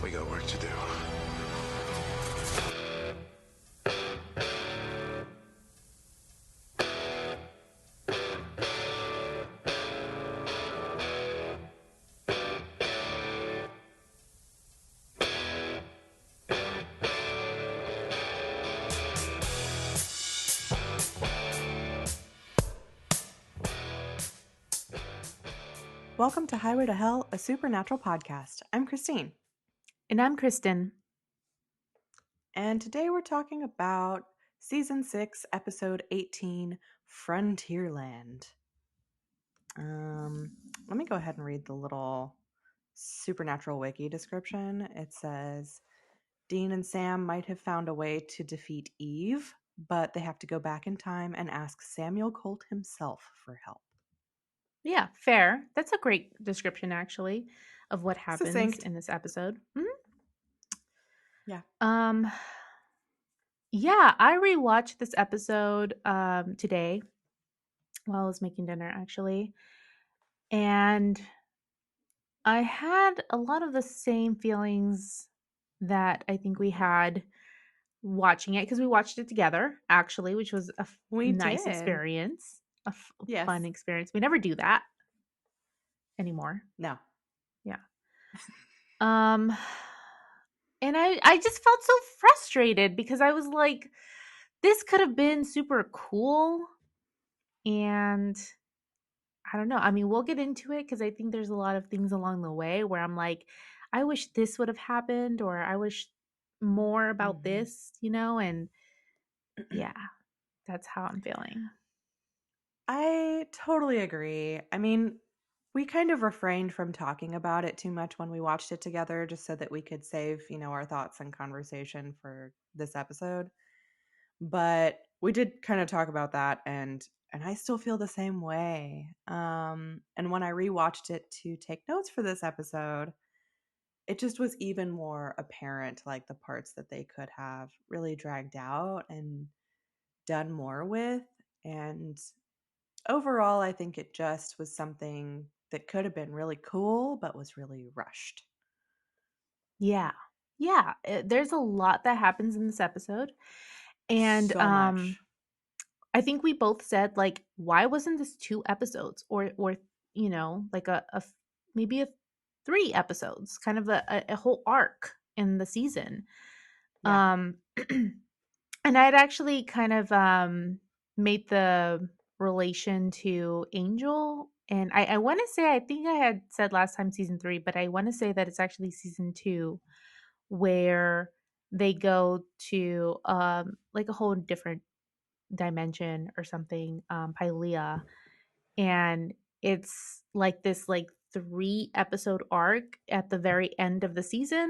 We got work to do. Welcome to Highway to Hell, a supernatural podcast. I'm Christine. And I'm Kristen. And today we're talking about Season 6, Episode 18, Frontierland. Let me go ahead and read the little supernatural wiki description. It says, Dean and Sam might have found a way to defeat Eve, but they have to go back in time and ask Samuel Colt himself for help. Yeah, fair. That's a great description, actually, of what happens Succinct. in this episode. Yeah. Yeah, I rewatched this episode today while I was making dinner, actually. And I had a lot of the same feelings that I think we had watching it, because we watched it together, actually, which was a We nice did. experience, a Yes. fun experience. We never do that anymore. No. Yeah. And I just felt so frustrated because I was like, this could have been super cool. And I don't know. I mean, we'll get into it because I think there's a lot of things along the way where I'm like, I wish this would have happened, or I wish more about this, and yeah, that's how I'm feeling. I totally agree. I mean, we kind of refrained from talking about it too much when we watched it together just so that we could save, our thoughts and conversation for this episode. But we did kind of talk about that and I still feel the same way. And when I rewatched it to take notes for this episode, it just was even more apparent like the parts that they could have really dragged out and done more with. And overall, I think it just was something that could have been really cool, but was really rushed. Yeah. Yeah. There's a lot that happens in this episode. And So much. I think we both said, like, why wasn't this 2 episodes, or like maybe a 3 episodes, kind of a whole arc in the season. Yeah. And I'd actually kind of made the relation to Angel, and I want to say, I think I had said last time season 3, but I want to say that it's actually season 2 where they go to like a whole different dimension or something, Pylea, and it's like this like 3 episode arc at the very end of the season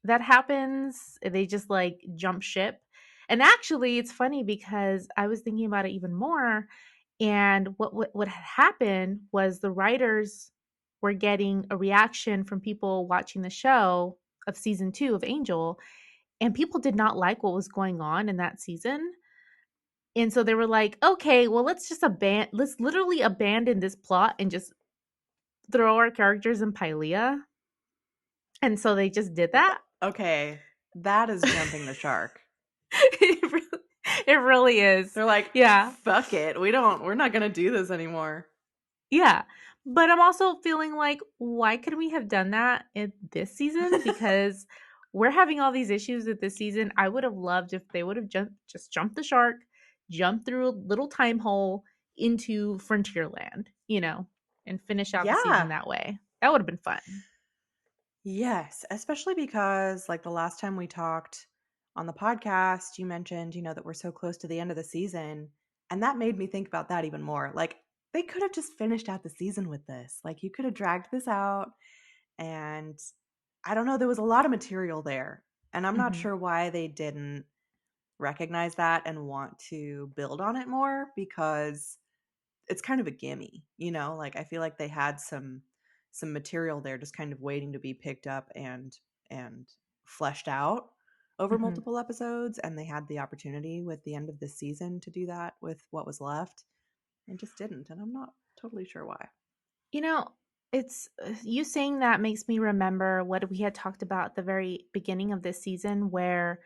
that happens. They just like jump ship. And actually it's funny because I was thinking about it even more, and what had happened was the writers were getting a reaction from people watching the show of season 2 of Angel, and people did not like what was going on in that season. And so they were like, okay, well, let's literally abandon this plot and just throw our characters in Pylea. And so they just did that. Okay. That is jumping the shark. It really is. They're like, Yeah. fuck it. We're not going to do this anymore. Yeah. But I'm also feeling like, why could we have done that in this season? Because we're having all these issues with this season. I would have loved if they would have just jumped the shark, jumped through a little time hole into Frontierland, and finish out the season Yeah. that way. That would have been fun. Yes, especially because like the last time we talked on the podcast, you mentioned, that we're so close to the end of the season, and that made me think about that even more. Like they could have just finished out the season with this. Like you could have dragged this out, and I don't know, there was a lot of material there. And I'm not Mm-hmm. sure why they didn't recognize that and want to build on it more, because it's kind of a gimme, like I feel like they had some material there just kind of waiting to be picked up and fleshed out over Mm-hmm. multiple episodes, and they had the opportunity with the end of this season to do that with what was left and just didn't, and I'm not totally sure why. You know, It's you saying that makes me remember what we had talked about at the very beginning of this season, where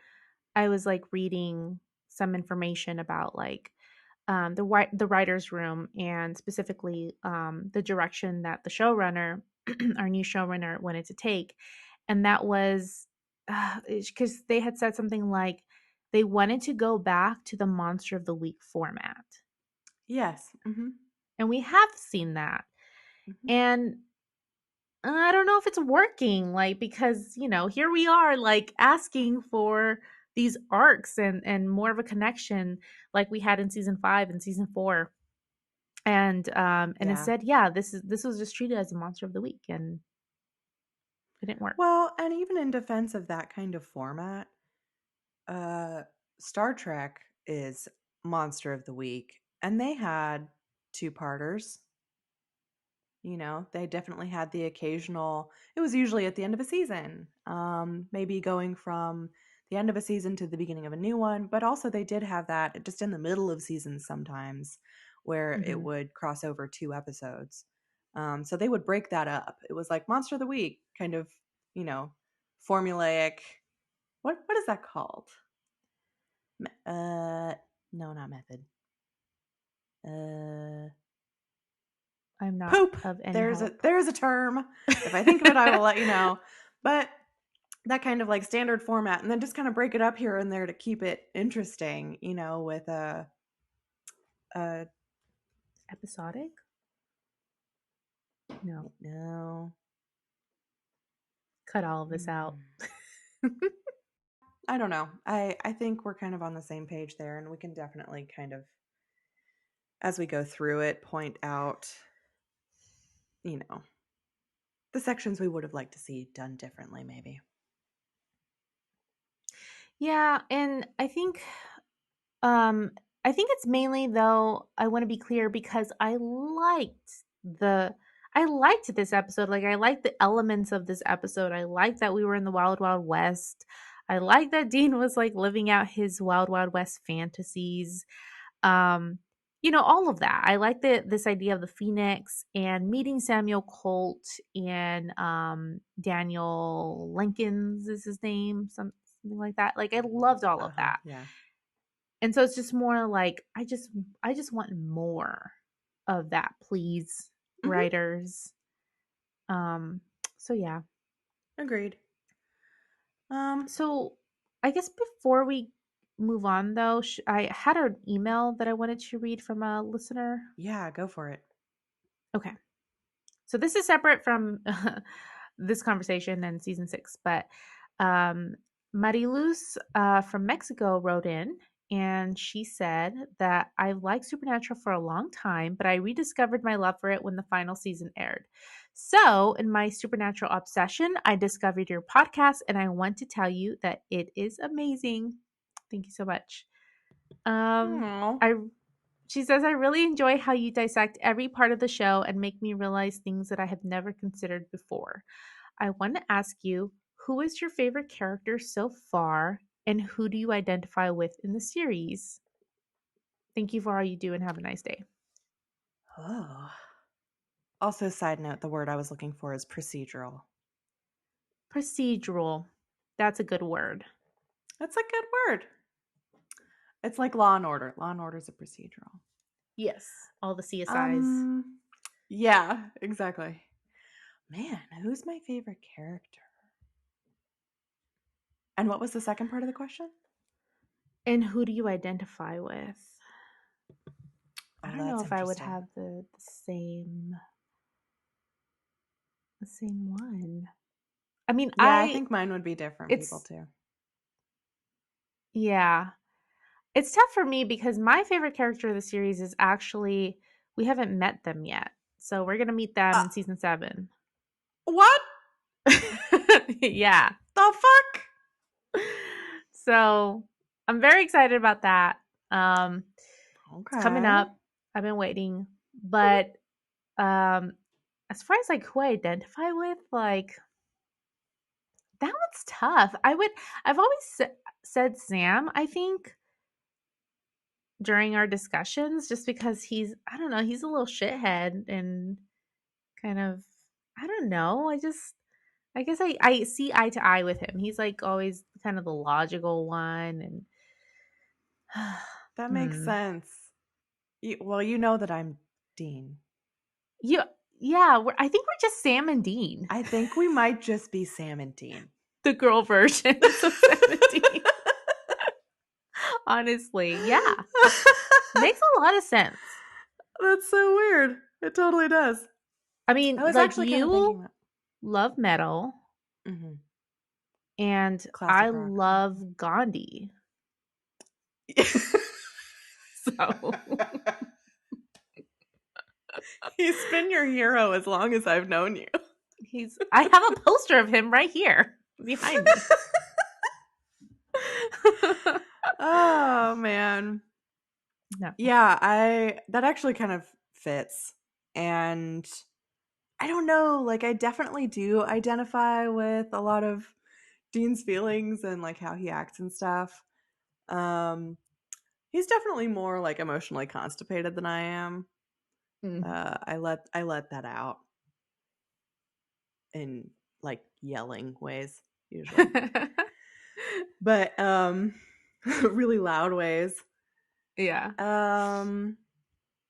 I was like reading some information about like the writers' room, and specifically the direction that the showrunner, our new showrunner, wanted to take, and that was because they had said something like they wanted to go back to the Monster of the Week format, Yes. Mm-hmm. and we have seen that, Mm-hmm. and I don't know if it's working, like, because, here we are, like, asking for these arcs and more of a connection like we had in season 5 and season 4. And Yeah. instead, yeah, this was just treated as a monster of the week, and it didn't work. Well, and even in defense of that kind of format, uh, Star Trek is Monster of the Week, and they had two-parters. They definitely had the occasional, it was usually at the end of a season, maybe going from the end of a season to the beginning of a new one, but also they did have that just in the middle of seasons sometimes where it Mhm. would cross over two episodes. So they would break that up. It was like Monster of the Week, kind of, you know, formulaic. What is that called? No, not method. Uh, I'm not Poop. of any There's a help. there's a term. If I think of it, I will let you know. But that kind of like standard format, and then just kind of break it up here and there to keep it interesting, with a Episodic? No. no. Cut all of this out. Hmm. I don't know. I think we're kind of on the same page there, and we can definitely kind of, as we go through it, point out, you know, the sections we would have liked to see done differently, maybe. Yeah, and um I think it's mainly, though, I want to be clear, because I liked this episode. Like, I liked the elements of this episode. I liked that we were in the Wild Wild West. I liked that Dean was like living out his Wild Wild West fantasies. Um, all of that. I like this idea of the Phoenix and meeting Samuel Colt and Daniel Lincoln's is his name, something like that. Like, I loved all of Uh-huh. that. Yeah. And so it's just more like I just want more of that, please, Hmm. writers. Um so yeah. Agreed. Um, So I guess before we move on, though, I had an email that I wanted to read from a listener. yeah, go for it. Okay. So this is separate from this conversation and season 6, but um, Mariluz from Mexico wrote in, and she said that I've liked Supernatural for a long time, but I rediscovered my love for it when the final season aired. So, in my Supernatural obsession, I discovered your podcast, and I want to tell you that it is amazing. Thank you so much. Oh. I She says, I really enjoy how you dissect every part of the show and make me realize things that I have never considered before. I want to ask you, who is your favorite character so far, and who do you identify with in the series? Thank you for all you do, and have a nice day. Oh. Also, side note, the word I was looking for is procedural. Procedural. That's a good word. That's a good word. It's like Law and Order. Law and Order is a procedural. Yes. All the CSIs. Um, yeah, exactly. Man, who's my favorite character? And what was the second part of the question? And who do you identify with? I Oh, don't know that's if I would interesting. have the same one. I mean, Yeah, I think mine would be different people it's too. yeah. It's tough for me because my favorite character of the series is actually, we haven't met them yet. So we're going to meet them Uh, in season 7. what Yeah. the fuck? So I'm very excited about that. Um it's coming Okay. up. I've been waiting. But um as far as like who I identify with, like, that one's tough. I've always said Sam, I think, during our discussions, just because he's, I don't know, he's a little shithead and kind of. I don't know. I guess I see eye to eye with him. He's like always kind of the logical one, and That makes hmm. sense. Well, you know that I'm Dean. Yeah, yeah. I think we're just Sam and Dean, I think we might just be Sam and Dean. the girl versions of Sam and Dean. Honestly, yeah, makes a lot of sense. That's so weird. It totally does. I I mean, was like actually kind of thinking you that. love metal, Hmm. and I Classic rock. love Gandhi. So He's been your hero as long as I've known you. I have a poster of him right here behind me. Oh man. No. Yeah, I that actually kind of fits. And I don't know, like I definitely do identify with a lot of Dean's feelings and like how he acts and stuff. Um he's definitely more like emotionally constipated than I am. Mm. I let that out in like yelling ways usually. But really loud ways. Yeah. Um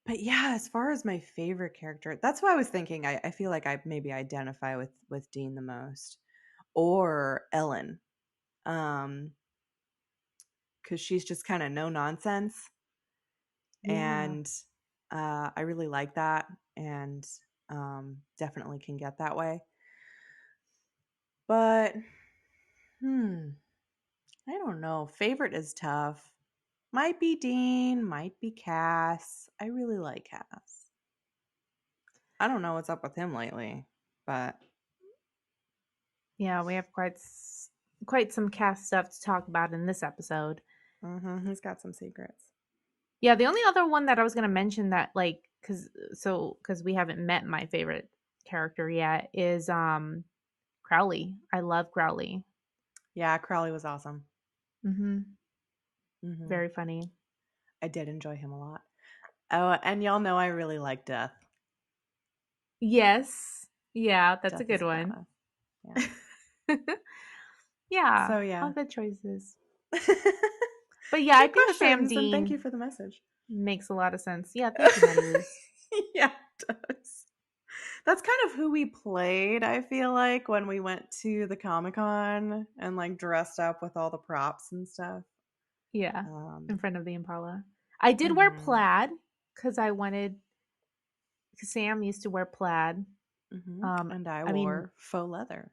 but yeah, as far as my favorite character, that's what I was thinking. I feel like I maybe identify with Dean the most or Ellen. Um cuz she's just kind of no nonsense Yeah. and I really like that and definitely can get that way. But hmm, I don't know. Favorite is tough. Might be Dean, might be Cass. I really like Cass. I don't know what's up with him lately, but Yeah, we have quite some cast stuff to talk about in this episode. he's got some secrets. Yeah, the only other one that I was going to mention that like cuz we haven't met my favorite character yet is Crowley. I love Crowley. Yeah, Crowley was awesome. Mhm. Hmm. Very funny. I did enjoy him a lot. Oh, and y'all know I really like Death. Yes. Yeah, that's a Death good is a one. badass. Yeah. Yeah, So all yeah. good choices. But yeah, I Good think the Sam questions, and thank you Dean for the message. makes a lot of sense. Yeah, thank you, Maddie Luz. Yeah, it does. That's kind of who we played, I feel like, when we went to the Comic Con and like dressed up with all the props and stuff. Yeah, in Um, front of the Impala. I did wear mhm, plaid because I wanted. Sam used to wear plaid. Um, and I I mean, wore faux leather.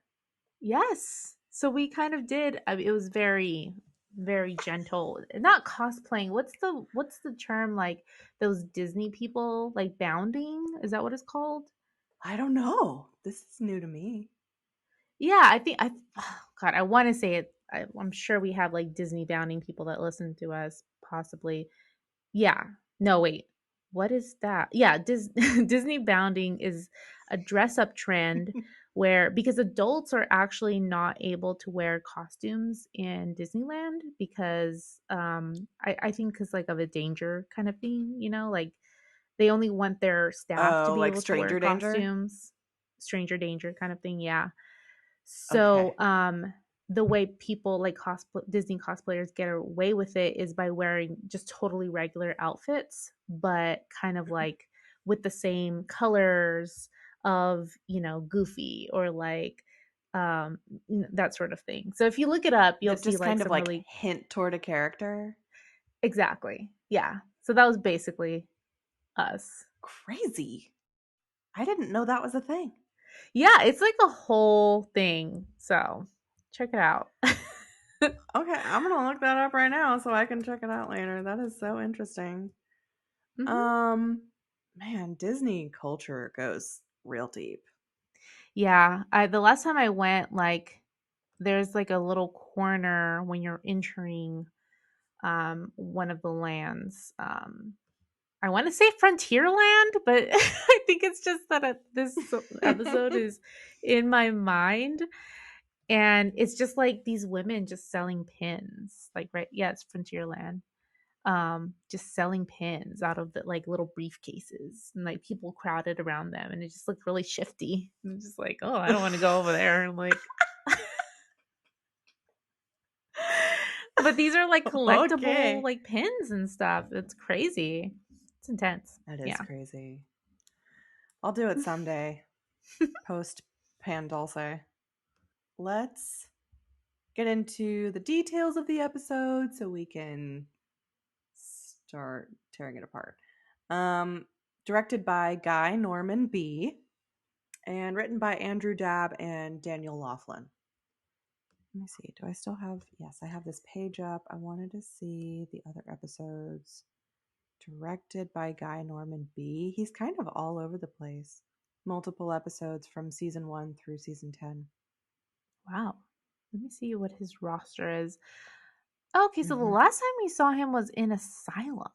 yes. So we kind of did. I mean, it was very gentle. Not cosplaying. What's the term like those Disney people like bounding? Is that what it's called? I don't know. This is new to me. Yeah, I think I. Oh, God, I want to say it. I'm sure we have like Disney bounding people that listen to us, possibly. Yeah. No, wait. What is that? Yeah, Disney bounding is a dress up trend where because adults are actually not able to wear costumes in Disneyland because I think because like of a danger kind of thing, like they only want their staff to Oh, be like able to wear stranger danger? costumes, stranger danger kind of thing, yeah. So, Okay. the way people like Disney cosplayers get away with it is by wearing just totally regular outfits, but kind of like with the same colors of, Goofy or like that sort of thing. So if you look it up, you'll That see just like kind of some like really hint toward a character. exactly. Yeah. So that was basically us. Crazy. I didn't know that was a thing. Yeah, it's like a whole thing. So check it out. Okay, I'm gonna look that up right now so I can check it out later. That is so interesting. Mhm. Um, man, Disney culture goes real deep. Yeah, the last time I went, like, there's like a little corner when you're entering one of the lands. I want to say Frontierland, but I think it's just that this episode is in my mind, and it's just like these women just selling pins. Like, right? Yeah, it's Frontierland. just selling pins out of the like little briefcases, and like people crowded around them, and it just looked really shifty. And just like, oh, I don't want to go over there. And like, but these are like collectible Okay. like pins and stuff. It's crazy. It's intense. That is Yeah. crazy. I'll do it someday. Post Pan Dulce. Let's get into the details of the episode so we can start tearing it apart. Um, Directed by Guy Norman B. and written by Andrew Dabb and Daniel Laughlin. Let me see. Do I still have? Yes, I have this page up. I wanted to see the other episodes. Directed by Guy Norman B. He's kind of all over the place. Multiple episodes from season 1 through season 10. Wow. Let me see what his roster is. Okay, so the Mm-hmm. last time we saw him was in Asylum.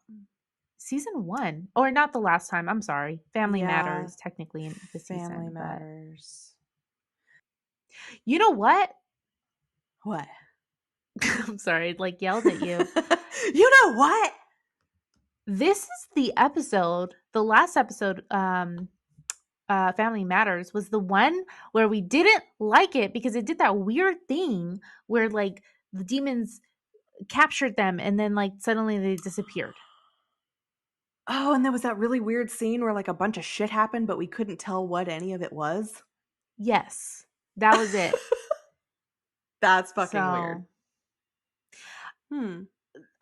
Season 1. Or not the last time, I'm sorry. Family Yeah, Matters technically in this Family season, but Matters. you know what? What? I'm sorry, I like yelled at you. You know what? This is the episode, the last episode, Family Matters was the one where we didn't like it because it did that weird thing where like the demons captured them and then like suddenly they disappeared. Oh, and there was that really weird scene where like a bunch of shit happened, but we couldn't tell what any of it was. Yes, that was it. That's fucking weird. So Hmm.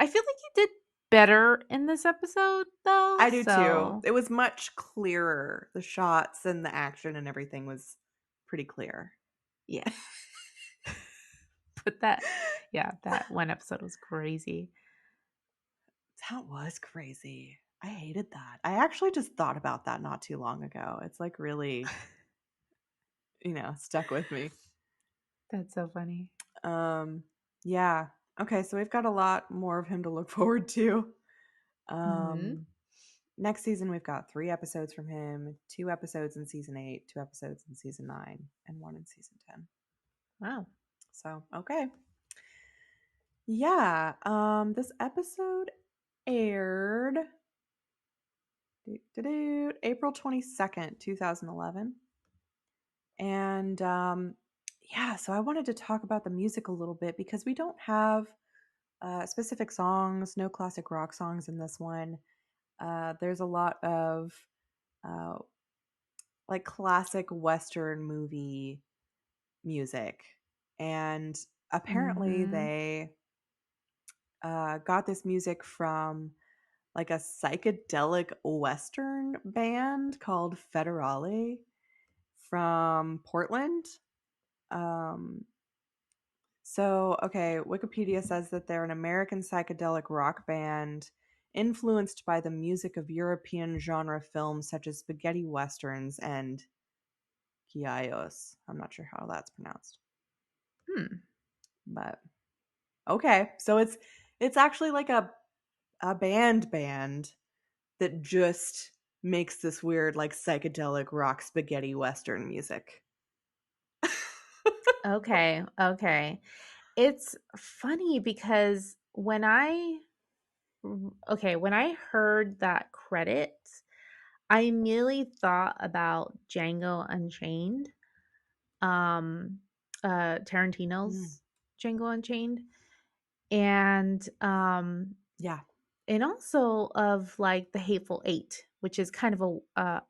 I feel like you did better in this episode though. I do too. So It was much clearer. The shots and the action and everything was pretty clear. yeah. But that that one episode was crazy. That was crazy. I hated that. I actually just thought about that not too long ago. It's like really, stuck with me. That's so funny. Um, yeah. Okay, so we've got a lot more of him to look forward to. Hmm. Next season we've got 3 episodes from him, 2 episodes in season 8, 2 episodes in season 9, and 1 in season 10. Wow. So, okay. Yeah, this episode aired April 22nd, 2011. And yeah, so I wanted to talk about the music a little bit because we don't have specific songs, no classic rock songs in this one. There's a lot of uh, like classic Western movie music. And apparently Hmm. they got this music from like a psychedelic Western band called Federale from Portland. Um, okay, Wikipedia says that they're an American psychedelic rock band influenced by the music of European genre films such as spaghetti westerns and Giallos. I'm not sure how that's pronounced, Hmm. but okay. So it's actually like a band that just makes this weird like psychedelic rock spaghetti western music. Okay. Okay. It's funny because when I heard that credit, I immediately thought about Django Unchained, um, Mm, Tarantino's Django Unchained, and yeah. and also of like The Hateful Eight, which is kind of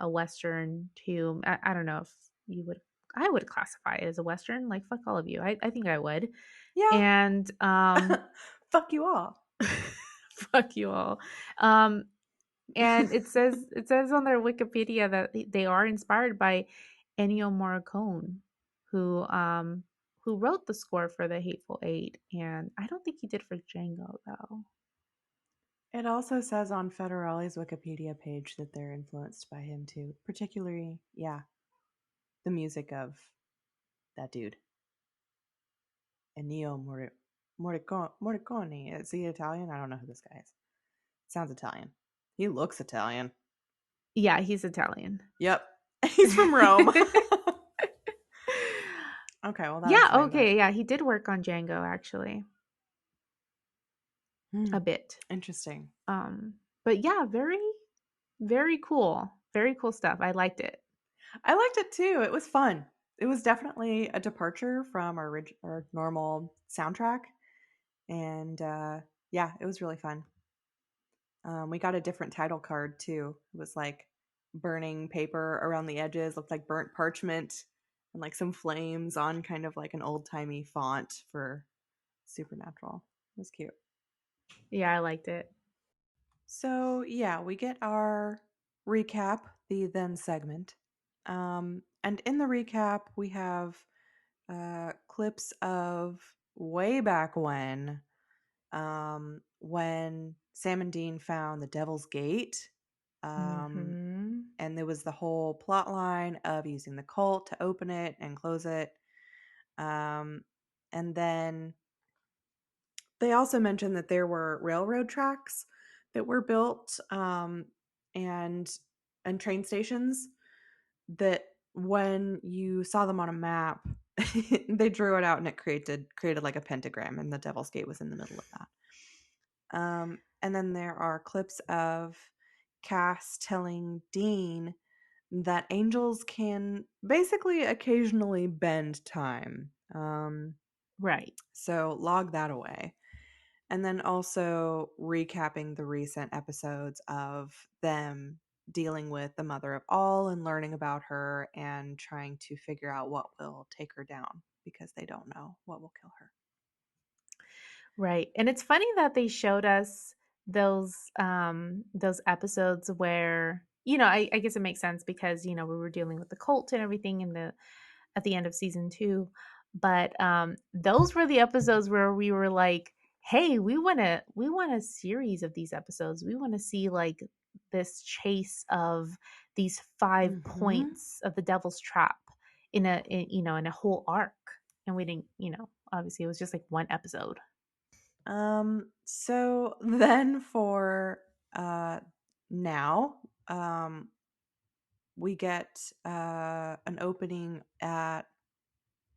a western too. I don't know if you would. I would classify it as a western. Like fuck all of you. I think I would. Yeah. And Fuck you all. fuck you all. Um, and it says on their Wikipedia that they are inspired by Ennio Morricone, who wrote the score for The Hateful Eight, and I don't think he did for Django though. It also says on Federale's Wikipedia page that they're influenced by him too, particularly, yeah, the music of that dude, Ennio Morricone. Is he Italian? I don't know who this guy is. Sounds Italian. He looks Italian. Yeah, he's Italian. Yep. He's from Rome. Okay, well, that Yeah, explains that. okay, yeah, he did work on Django actually. Hmm. a bit. Interesting. Um, but yeah, very, very cool. Very cool stuff. I liked it. I liked it too. It was fun. It was definitely a departure from our normal soundtrack, and yeah, it was really fun. We got a different title card too. It was like burning paper around the edges, looked like burnt parchment, and like some flames on kind of like an old timey font for Supernatural. It was cute. Yeah, I liked it. So yeah, we get our recap, the then segment. And in the recap, we have clips of way back when Sam and Dean found the Devil's Gate. Um, Mm-hmm. and there was the whole plot line of using the cult to open it and close it. Um, and then they also mentioned that there were railroad tracks that were built, and train stations that when you saw them on a map, they drew it out and it created like a pentagram, and the Devil's Gate was in the middle of that. And then there are clips of Cass telling Dean that angels can basically occasionally bend time. Right. So log that away. And then also recapping the recent episodes of them dealing with the mother of all and learning about her and trying to figure out what will take her down because they don't know what will kill her. Right. And it's funny that they showed us those episodes where, I guess it makes sense because, we were dealing with the cult and everything in the at the end of season 2. But those were the episodes where we were like, hey, we want a series of these episodes. We want to see like this chase of these 5 Mm-hmm. points of the devil's trap in a whole arc. And we didn't, obviously it was just like one episode. So then for uh now, we get an opening at,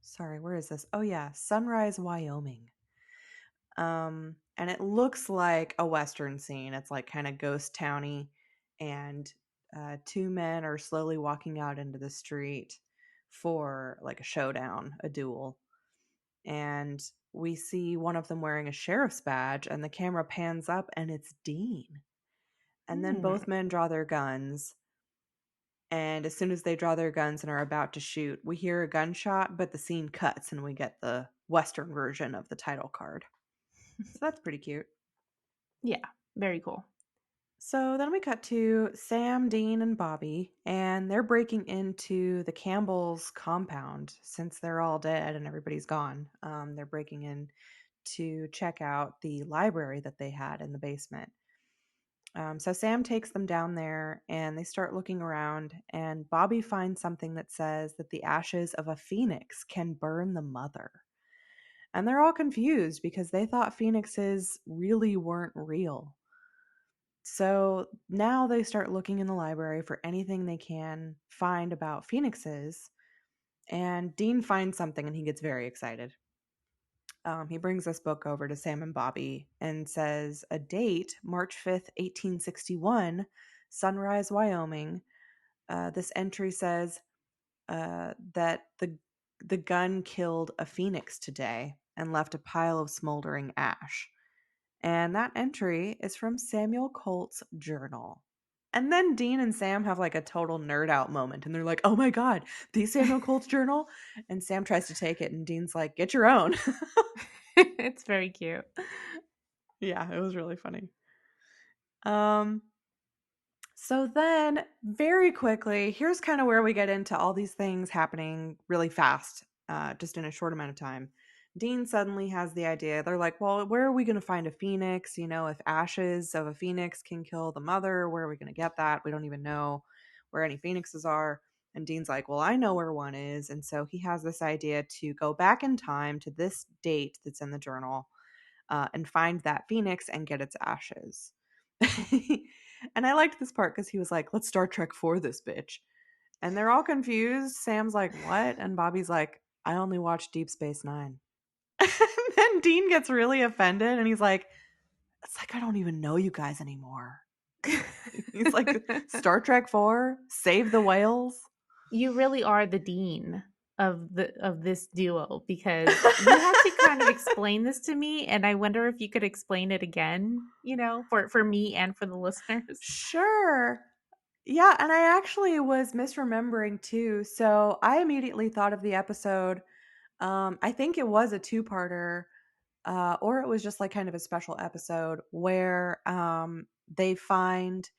sorry, where is this? Oh yeah, Sunrise, Wyoming. And it looks like a western scene. It's like kind of ghost towny, and two men are slowly walking out into the street for like a showdown, a duel. And we see one of them wearing a sheriff's badge, and the camera pans up, and it's Dean. And then Hmm. both men draw their guns. And as soon as they draw their guns and are about to shoot, we hear a gunshot, but the scene cuts and we get the Western version of the title card. So that's pretty cute. Yeah, very cool. So then we cut to Sam, Dean, and Bobby, and they're breaking into the Campbells' compound since they're all dead and everybody's gone. They're breaking in to check out the library that they had in the basement. So Sam takes them down there and they start looking around, and Bobby finds something that says that the ashes of a phoenix can burn the mother. And they're all confused because they thought phoenixes really weren't real. So now they start looking in the library for anything they can find about phoenixes. And Dean finds something and he gets very excited. He brings this book over to Sam and Bobby and says a date, March 5th, 1861, Sunrise, Wyoming. This entry says that the gun killed a phoenix today and left a pile of smoldering ash. And that entry is from Samuel Colt's journal. And then Dean and Sam have like a total nerd out moment and they're like, oh my God, the Samuel Colt's journal? And Sam tries to take it and Dean's like, get your own. It's very cute. Yeah, it was really funny. Um, So then, very quickly, here's kind of where we get into all these things happening really fast, just in a short amount of time. Dean suddenly has the idea. They're like, well, where are we going to find a phoenix? You know, if ashes of a phoenix can kill the mother, where are we going to get that? We don't even know where any phoenixes are. And Dean's like, well, I know where one is. And so he has this idea to go back in time to this date that's in the journal, and find that phoenix and get its ashes. And I liked this part because he was like, let's Star Trek for this bitch. And they're all confused. Sam's like, what? And Bobby's like, I only watch Deep Space Nine. And then Dean gets really offended and he's like, It's like, I don't even know you guys anymore. He's like, Star Trek 4, save the whales. You really are the dean of this duo because you had to kind of explain this to me, and I wonder if you could explain it again, for me and for the listeners. Sure. Yeah, and I actually was misremembering too. So I immediately thought of the episode. I think it was a two-parter, or it was just like kind of a special episode where they find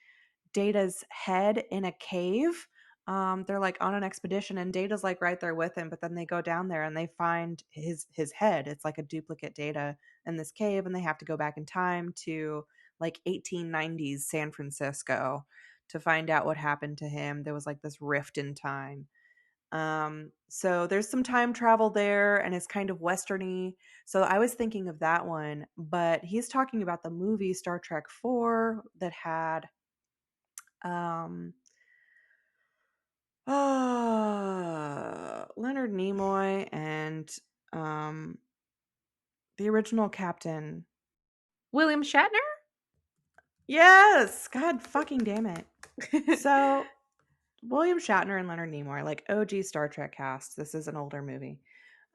Data's head in a cave. They're like on an expedition and Data's like right there with him, but then they go down there and they find his head. It's like a duplicate Data in this cave, and they have to go back in time to like 1890s San Francisco to find out what happened to him. There was like this rift in time. So there's some time travel there and it's kind of westerny. So I was thinking of that one, but he's talking about the movie Star Trek 4 that had um Leonard Nimoy and um the original captain. William Shatner? Yes, god fucking damn it. So William Shatner and Leonard Nimoy, like OG Star Trek cast. This is an older movie.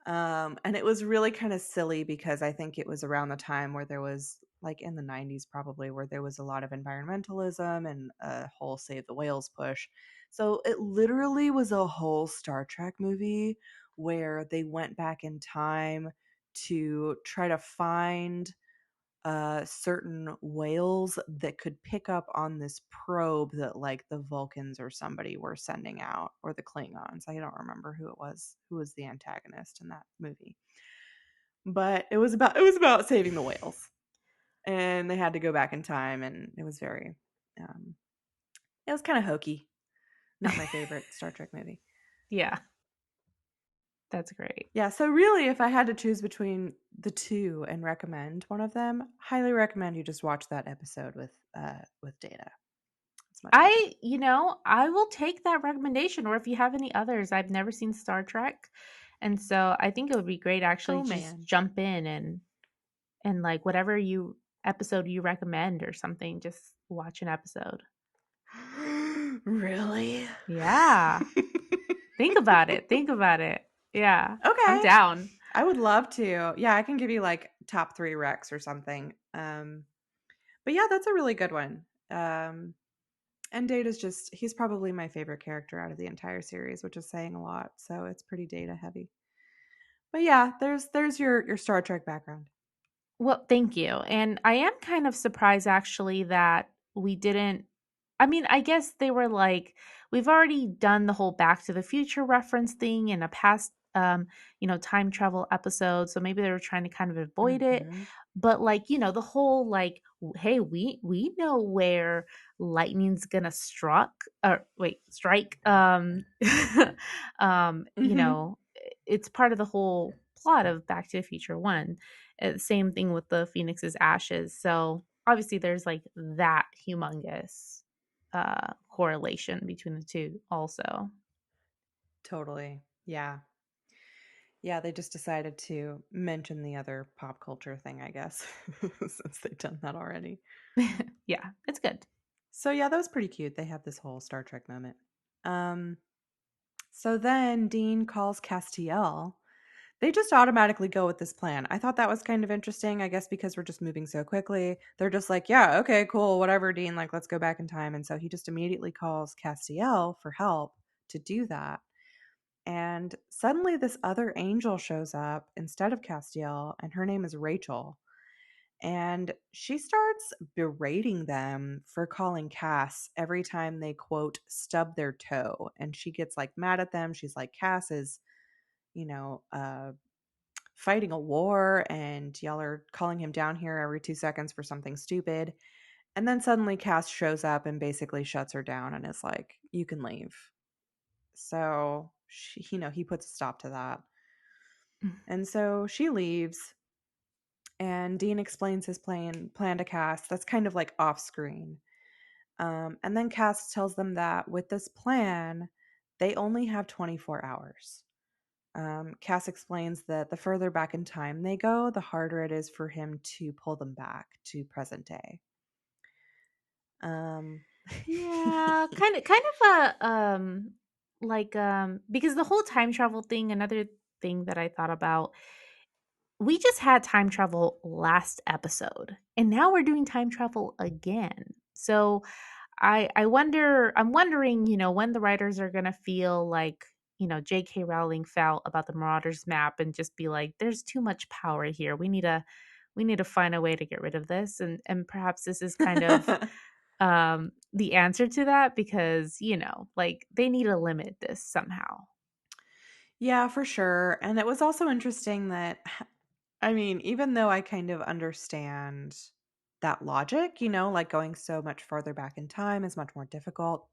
And it was really kind of silly because I think it was around the time where there was, like in the 90s probably, where there was a lot of environmentalism and a whole Save the Whales push. So it literally was a whole Star Trek movie where they went back in time to try to find certain whales that could pick up on this probe that like the Vulcans or somebody were sending out, or the Klingons. I don't remember who it was, who was the antagonist in that movie. But it was about saving the whales. And they had to go back in time, and it was very um it was kind of hokey. Not my favorite Star Trek movie. Yeah, that's great. Yeah, so really if I had to choose between the two and recommend one of them, highly recommend you just watch that episode with Data. It's much better. I will take that recommendation, or if you have any others. I've never seen Star Trek, and so I think it would be great actually Oh to just man. jump in and like whatever you episode you recommend or something, just watch an episode. Really? Yeah. Think about it. Think about it. Yeah. I'm Okay. down. I would love to. Yeah, I can give you like top 3 recs or something. But yeah, that's a really good one. And Data's just he's probably my favorite character out of the entire series, which is saying a lot. So it's pretty Data heavy. But yeah, there's your Star Trek background. Well, thank you. And I am kind of surprised actually that we didn't. I mean, I guess they were like, we've already done the whole Back to the Future reference thing in a past, time travel episode. So maybe they were trying to kind of avoid it. Mhm. But like, the whole like, hey, we know where lightning's gonna strike. Mhm. It's part of the whole plot of Back to the Future One. Same thing with the Phoenix's ashes. So obviously, there's like that humongous correlation between the two, also. Totally. Yeah. Yeah, they just decided to mention the other pop culture thing, I guess, since they've done that already. Yeah, it's good. So yeah, that was pretty cute. They have this whole Star Trek moment. Um, so then Dean calls Castiel. They just automatically go with this plan. I thought that was kind of interesting, I guess because we're just moving so quickly. They're just like, yeah, okay, cool, whatever, Dean, like let's go back in time. And so he just immediately calls Castiel for help to do that. And suddenly this other angel shows up instead of Castiel, and her name is Rachel. And she starts berating them for calling Cass every time they quote stub their toe. And she gets like mad at them. She's like, Cass is, you know, fighting a war, and y'all are calling him down here every 2 seconds for something stupid. And then suddenly Cass shows up and basically shuts her down and is like, you can leave. So he puts a stop to that. And so she leaves, and Dean explains his plan to Cass. That's kind of like off screen. And then Cass tells them that with this plan, they only have 24 hours. Cass explains that the further back in time they go, the harder it is for him to pull them back to present day. Um, Yeah, kind of a like because the whole time travel thing, another thing that I thought about, we just had time travel last episode and now we're doing time travel again. So I'm wondering, when the writers are going to feel like, JK Rowling felt about the Marauders map and just be like there's too much power here. We need to find a way to get rid of this, and perhaps this is kind of the answer to that, because like they need to limit this somehow. yeah, for sure. And it was also interesting that, I mean, even though I kind of understand that logic, like going so much further back in time is much more difficult,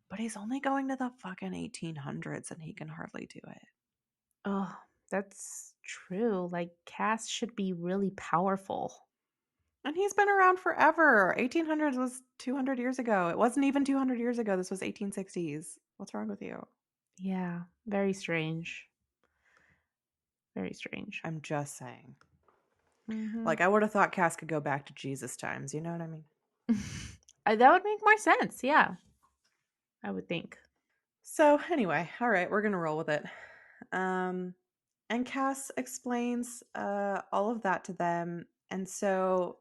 but he's only going to the fucking 1800s and he can hardly do it. Oh, that's true. Like Cass should be really powerful. And he's been around forever. 1800s was 200 years ago. It wasn't even 200 years ago. This was 1860s. What's wrong with you? Yeah, very strange. Very strange. I'm just saying. Hmm. Like, I would have thought Cass could go back to Jesus times. You know what I mean? That would make more sense. Yeah, I would think. So, anyway, all right, we're going to roll with it. Um, and Cass explains all of that to them. And so,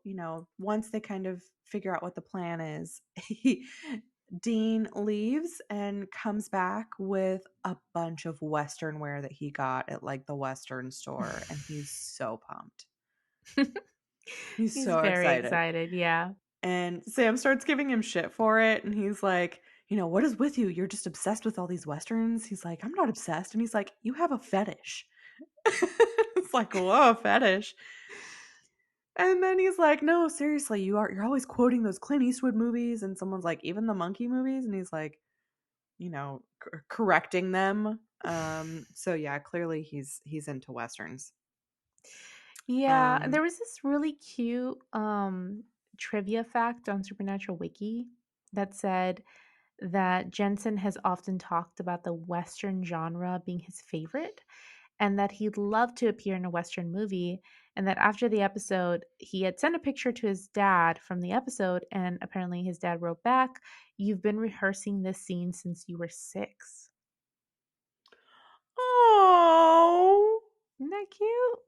once they kind of figure out what the plan is, Dean leaves and comes back with a bunch of Western wear that he got at like the Western store. And he's so pumped. He's He's so very excited. excited. Yeah. And Sam starts giving him shit for it. And he's like, what is with you? You're just obsessed with all these Westerns. He's like, I'm not obsessed. And he's like, you have a fetish. It's like, whoa, fetish. And then he's like, no, seriously, you're always quoting those Clint Eastwood movies. And someone's like, even the monkey movies. And he's like, correcting them. So yeah, clearly he's into Westerns. Yeah, Um, there was this really cute trivia fact on Supernatural Wiki that said that Jensen has often talked about the Western genre being his favorite, and that he'd love to appear in a Western movie, and that after the episode, he had sent a picture to his dad from the episode, and apparently his dad wrote back, "You've been rehearsing this scene since you were 6." oh, Isn't that cute?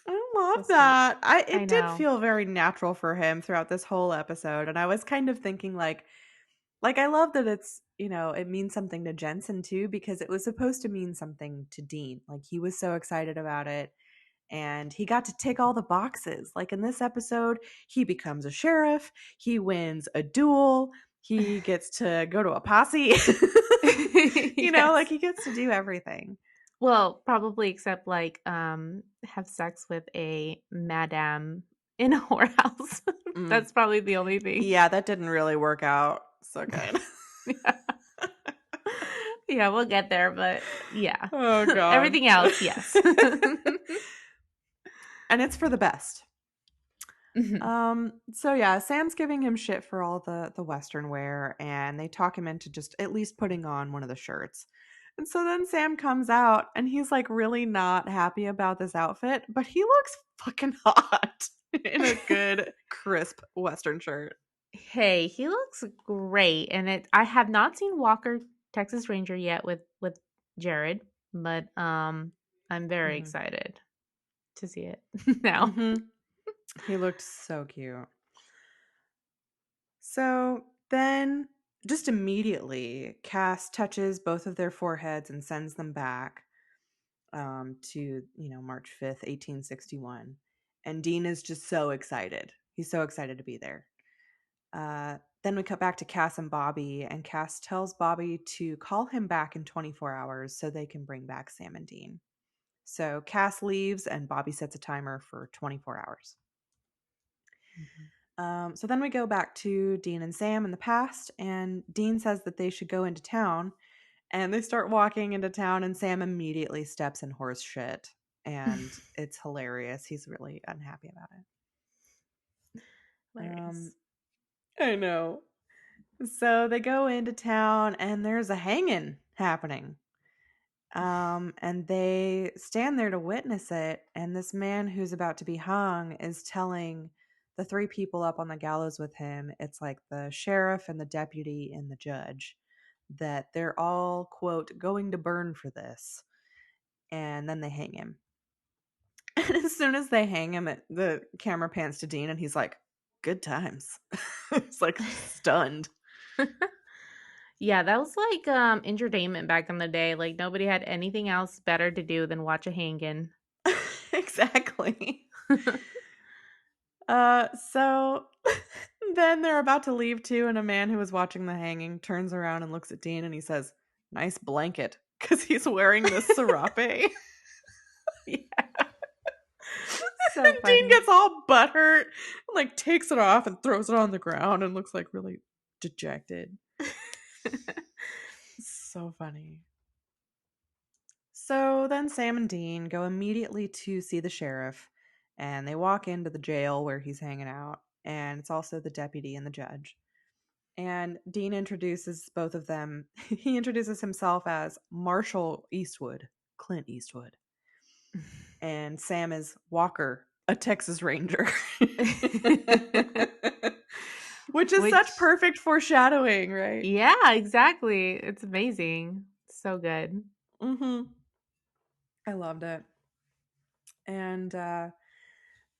I So love sweet. that. I It did know. feel very natural for him throughout this whole episode, and I was kind of thinking like I love that it's it means something to Jensen too because it was supposed to mean something to Dean. Like he was so excited about it, and he got to tick all the boxes. Like in this episode, he becomes a sheriff, he wins a duel, he gets to go to a posse. Like Yes. he gets to do everything. Well, probably except like have sex with a madame in a whorehouse. Mm. That's probably the only thing. Yeah, that didn't really work out so good. Yeah. Yeah, we'll get there, but yeah. Oh god. Everything else, yes. And it's for the best. Mhm. So yeah, Sam's giving him shit for all the Western wear, and they talk him into just at least putting on one of the shirts. And so then Sam comes out and he's like really not happy about this outfit, but he looks fucking hot in a good, crisp Western shirt. Hey, he looks great, and I have not seen Walker Texas Ranger yet with Jared, but I'm very Mm-hmm. excited to see it now. Mm-hmm. He looked so cute. So then, just immediately, Cass touches both of their foreheads and sends them back to, March 5th, 1861. And Dean is just so excited. He's so excited to be there. Then we cut back to Cass and Bobby, and Cass tells Bobby to call him back in 24 hours so they can bring back Sam and Dean. So Cass leaves, and Bobby sets a timer for 24 hours. Mhm. So then we go back to Dean and Sam in the past, and Dean says that they should go into town, and they start walking into town, and Sam immediately steps in horse shit, and it's hilarious. He's really unhappy about it. Hilarious. I know. So they go into town, and there's a hanging happening. And they stand there to witness it. And this man who's about to be hung is telling the three people up on the gallows with him, it's like the sheriff and the deputy and the judge, that they're all, quote, going to burn for this. And then they hang him. And as soon as they hang him, the camera pans to Dean and he's like, good times. It's like stunned. Yeah, that was like entertainment back in the day. Like nobody had anything else better to do than watch a hanging. Exactly. So then they're about to leave too, and a man who was watching the hanging turns around and looks at Dean and he says, nice blanket, because he's wearing this serape. Yeah, so And Dean funny. gets all butthurt, like takes it off and throws it on the ground and looks like really dejected. So funny. So then Sam and Dean go immediately to see the sheriff, and they walk into the jail where he's hanging out, and it's also the deputy and the judge. And Dean introduces both of them. He introduces himself as Marshall Eastwood, Clint Eastwood, and Sam is Walker, a Texas Ranger. Which is Which, such perfect foreshadowing, right? yeah, exactly. It's amazing. So good. Mhm. I loved it. And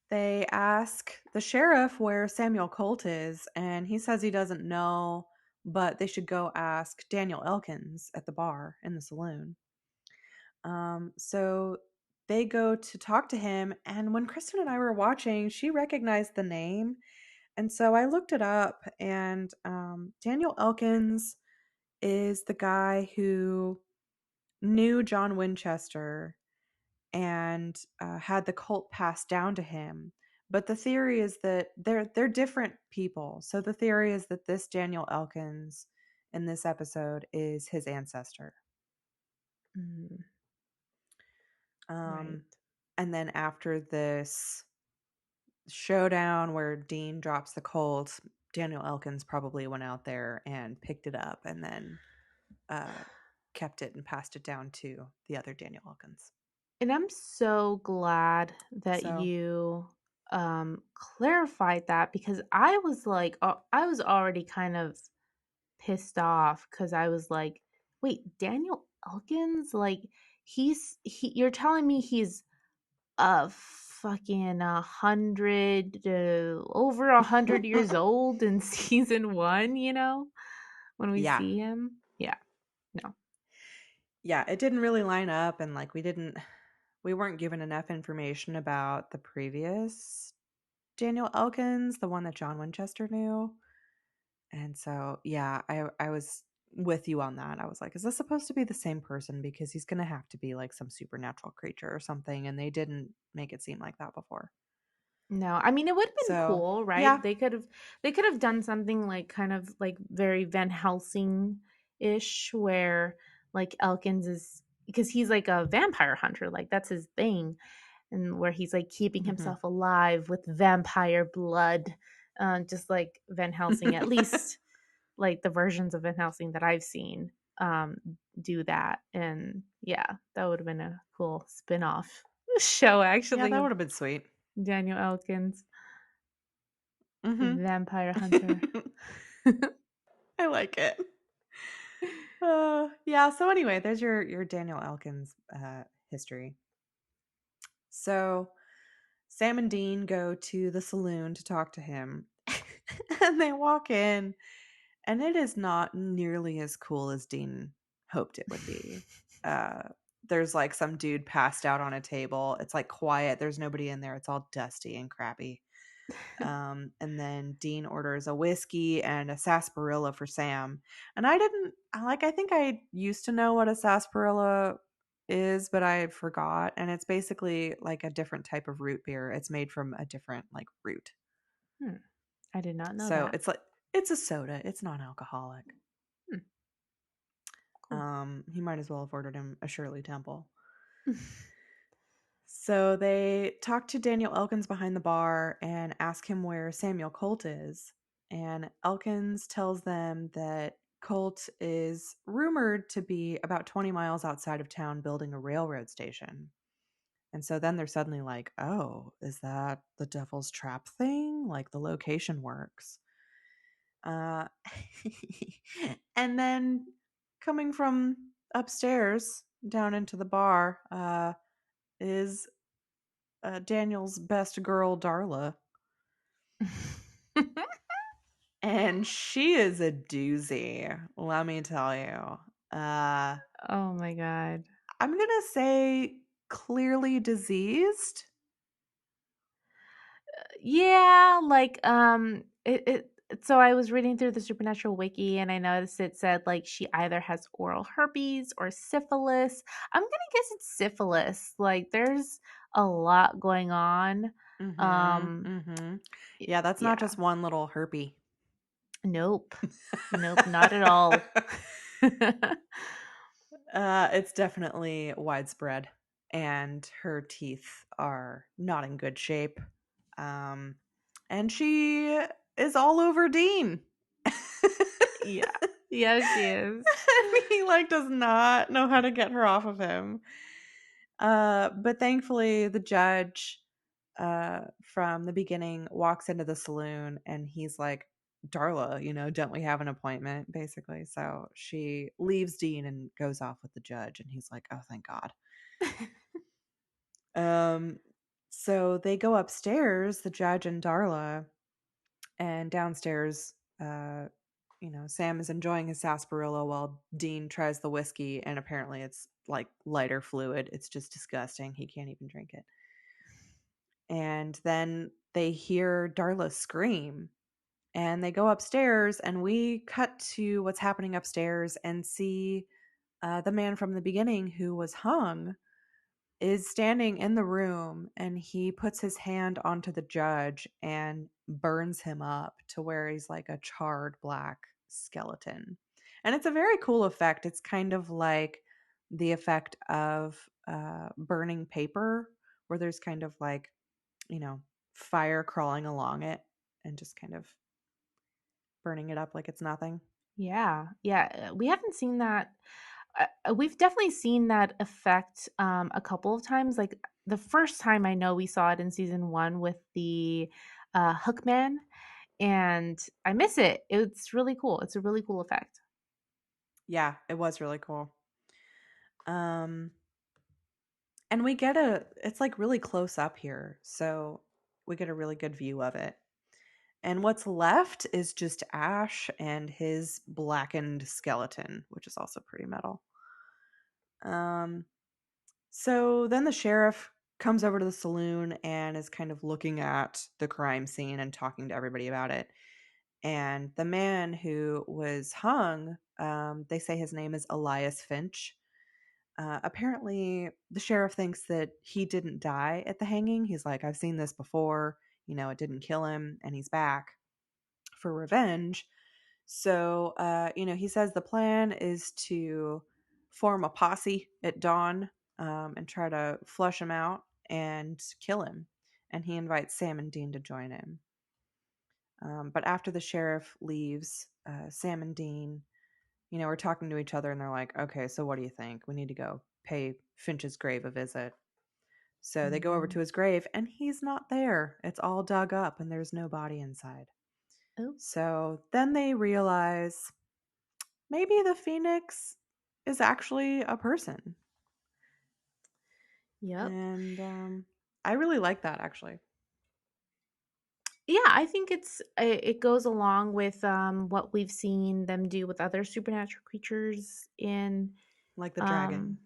they ask the sheriff where Samuel Colt is, and he says he doesn't know, but they should go ask Daniel Elkins at the bar in the saloon. So they go to talk to him, and when Kristen and I were watching, she recognized the name, and so I looked it up, and Daniel Elkins is the guy who knew John Winchester and had the cult passed down to him. But the theory is that they're different people. So the theory is that this Daniel Elkins in this episode is his ancestor. Mm, right. Um, and then after this showdown where Dean drops the Colt, Daniel Elkins probably went out there and picked it up and then uh, kept it and passed it down to the other Daniel Elkins. And I'm so glad that So, you clarified that because I was like I was already kind of pissed off cuz I was like, "Wait, Daniel Elkins? Like you're telling me he's a fucking 100 over 100 years old in season 1, you know, when we yeah. see him?" Yeah. No. Yeah, it didn't really line up and like we weren't given enough information about the previous Daniel Elkins, the one that John Winchester knew. And so, yeah, I was with you on that. I was like, is this supposed to be the same person? Because he's going to have to be like some supernatural creature or something. And they didn't make it seem like that before. No, I mean it would have been So, cool, right? yeah. They could have done something like kind of like very Van Helsing-ish where like Elkins is because he's like a vampire hunter, like that's his thing, and where he's like keeping Hmm. himself alive with vampire blood, just like Van Helsing, at least like the versions of Van Helsing that I've seen um do that. And yeah, that would have been a cool spin-off show Yeah, actually that of would have been sweet. Daniel Elkins. Hmm. Vampire hunter. I like it. Yeah. So anyway, there's your Daniel Elkins history. So Sam and Dean go to the saloon to talk to him, and they walk in, and it is not nearly as cool as Dean hoped it would be. Uh, there's like some dude passed out on a table. It's like quiet. There's nobody in there. It's all dusty and crappy. And then Dean orders a whiskey and a sarsaparilla for Sam. And I didn't like, I think I used to know what a sarsaparilla is, but I forgot. And it's basically like a different type of root beer. It's made from a different like root. Hmm, I did not know So that. it's like, it's a soda. It's non alcoholic. Hmm, cool. He might as well have ordered him a Shirley Temple. So they talk to Daniel Elkins behind the bar and ask him where Samuel Colt is. And Elkins tells them that cult is rumored to be about 20 miles outside of town building a railroad station. And so then they're suddenly like, oh, is that the devil's trap thing? Like the location works. Uh, and then coming from upstairs down into the bar is Daniel's best girl, Darla. And she is a doozy, let me tell you. Uh, Oh my god. I'm going to say clearly diseased. Yeah, like so I was reading through the Supernatural wiki and I noticed it said like she either has oral herpes or syphilis. I'm going to guess it's syphilis. Like there's a lot going on. Um Mm-hmm. y- Yeah, that's not yeah. just one little herpy. Nope. Nope, not at all. It's definitely widespread, and her teeth are not in good shape. Um, and she is all over Dean. Yeah. Yeah, she is. And he like does not know how to get her off of him. But thankfully, the judge from the beginning walks into the saloon and he's like, Darla, don't we have an appointment? Basically. So she leaves Dean and goes off with the judge. And he's like, oh, thank God. Um, so they go upstairs, the judge and Darla, and downstairs, Sam is enjoying his sarsaparilla while Dean tries the whiskey, and apparently it's like lighter fluid. It's just disgusting. He can't even drink it. And then they hear Darla scream, and they go upstairs, and we cut to what's happening upstairs and see the man from the beginning who was hung is standing in the room, and he puts his hand onto the judge and burns him up to where he's like a charred black skeleton. And it's a very cool effect. It's kind of like the effect of burning paper, where there's kind of like, you know, fire crawling along it and just kind of burning it up like it's nothing. Yeah. Yeah, we haven't seen that. We've definitely seen that effect a couple of times. Like the first time I know we saw it in season 1 with the Hookman, and I miss it. It's really cool. It's a really cool effect. Yeah, it was really cool. Um, and we get it's like really close up here. So we get a really good view of it. And what's left is just Ash and his blackened skeleton, which is also pretty metal. Um, so then the sheriff comes over to the saloon and is kind of looking at the crime scene and talking to everybody about it. And the man who was hung, they say his name is Elias Finch. Apparently, the sheriff thinks that he didn't die at the hanging. He's like, I've seen this before. It didn't kill him, and he's back for revenge. So, he says the plan is to form a posse at dawn and try to flush him out and kill him. And he invites Sam and Dean to join him. But after the sheriff leaves, Sam and Dean, are talking to each other and they're like, okay, so what do you think? We need to go pay Finch's grave a visit. So they go over Mhm. to his grave and he's not there. It's all dug up and there's no body inside. Oh, So then they realize maybe the Phoenix is actually a person. yep. And I really like that actually. Yeah, I think it goes along with what we've seen them do with other supernatural creatures in Like the um dragon.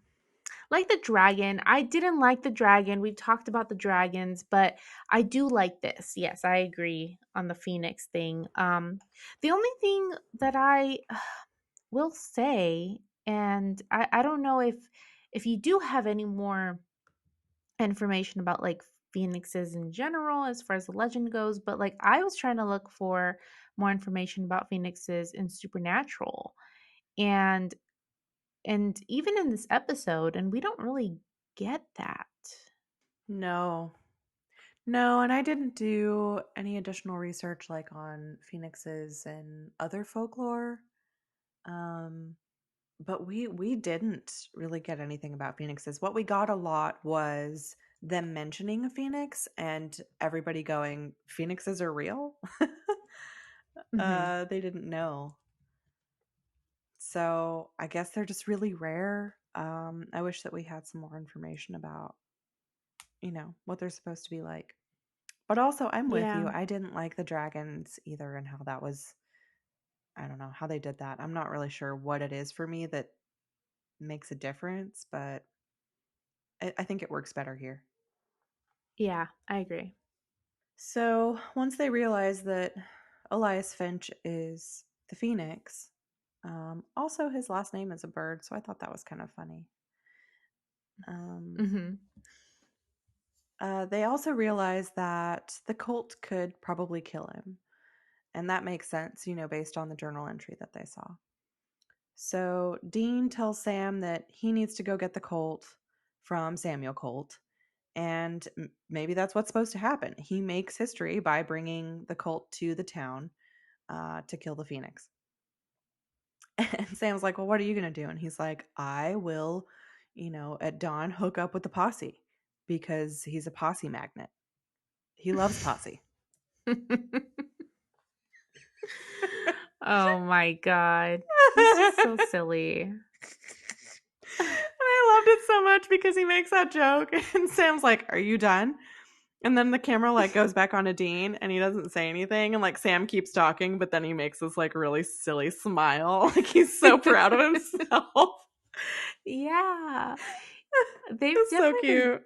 like the dragon. I didn't like the dragon. We've talked about the dragons, but I do like this. Yes, I agree on the phoenix thing. The only thing that I will say, and I don't know if you do have any more information about like phoenixes in general as far as the legend goes, but like I was trying to look for more information about phoenixes in supernatural. And even in this episode, and we don't really get that. No. No, and I didn't do any additional research like on phoenixes and other folklore. Um, but we didn't really get anything about phoenixes. What we got a lot was them mentioning a phoenix and everybody going, "Phoenixes are real?" Mhm. They didn't know. So I guess they're just really rare. I wish that we had some more information about, what they're supposed to be like. But also, I'm with you. Yeah. I didn't like the dragons either and how that was, I don't know, how they did that. I'm not really sure what it is for me that makes a difference, but I think it works better here. Yeah, I agree. So once they realize that Elias Finch is the Phoenix, also his last name is a bird, so I thought that was kind of funny. Um, Mhm. they also realize that the cult could probably kill him. And that makes sense, based on the journal entry that they saw. So Dean tells Sam that he needs to go get the Colt from Samuel Colt. And maybe that's what's supposed to happen. He makes history by bringing the Colt to the town to kill the Phoenix. And Sam's like, "Well, what are you going to do?" And he's like, "I will, at dawn hook up with the posse because he's a posse magnet. He loves posse." Oh my god. He's just so silly. And I loved it so much because he makes that joke and Sam's like, "Are you done?" And then the camera like goes back onto Dean and he doesn't say anything and like Sam keeps talking, but then he makes this like really silly smile. Like he's so proud of himself. Yeah. They've It's so definitely been cute.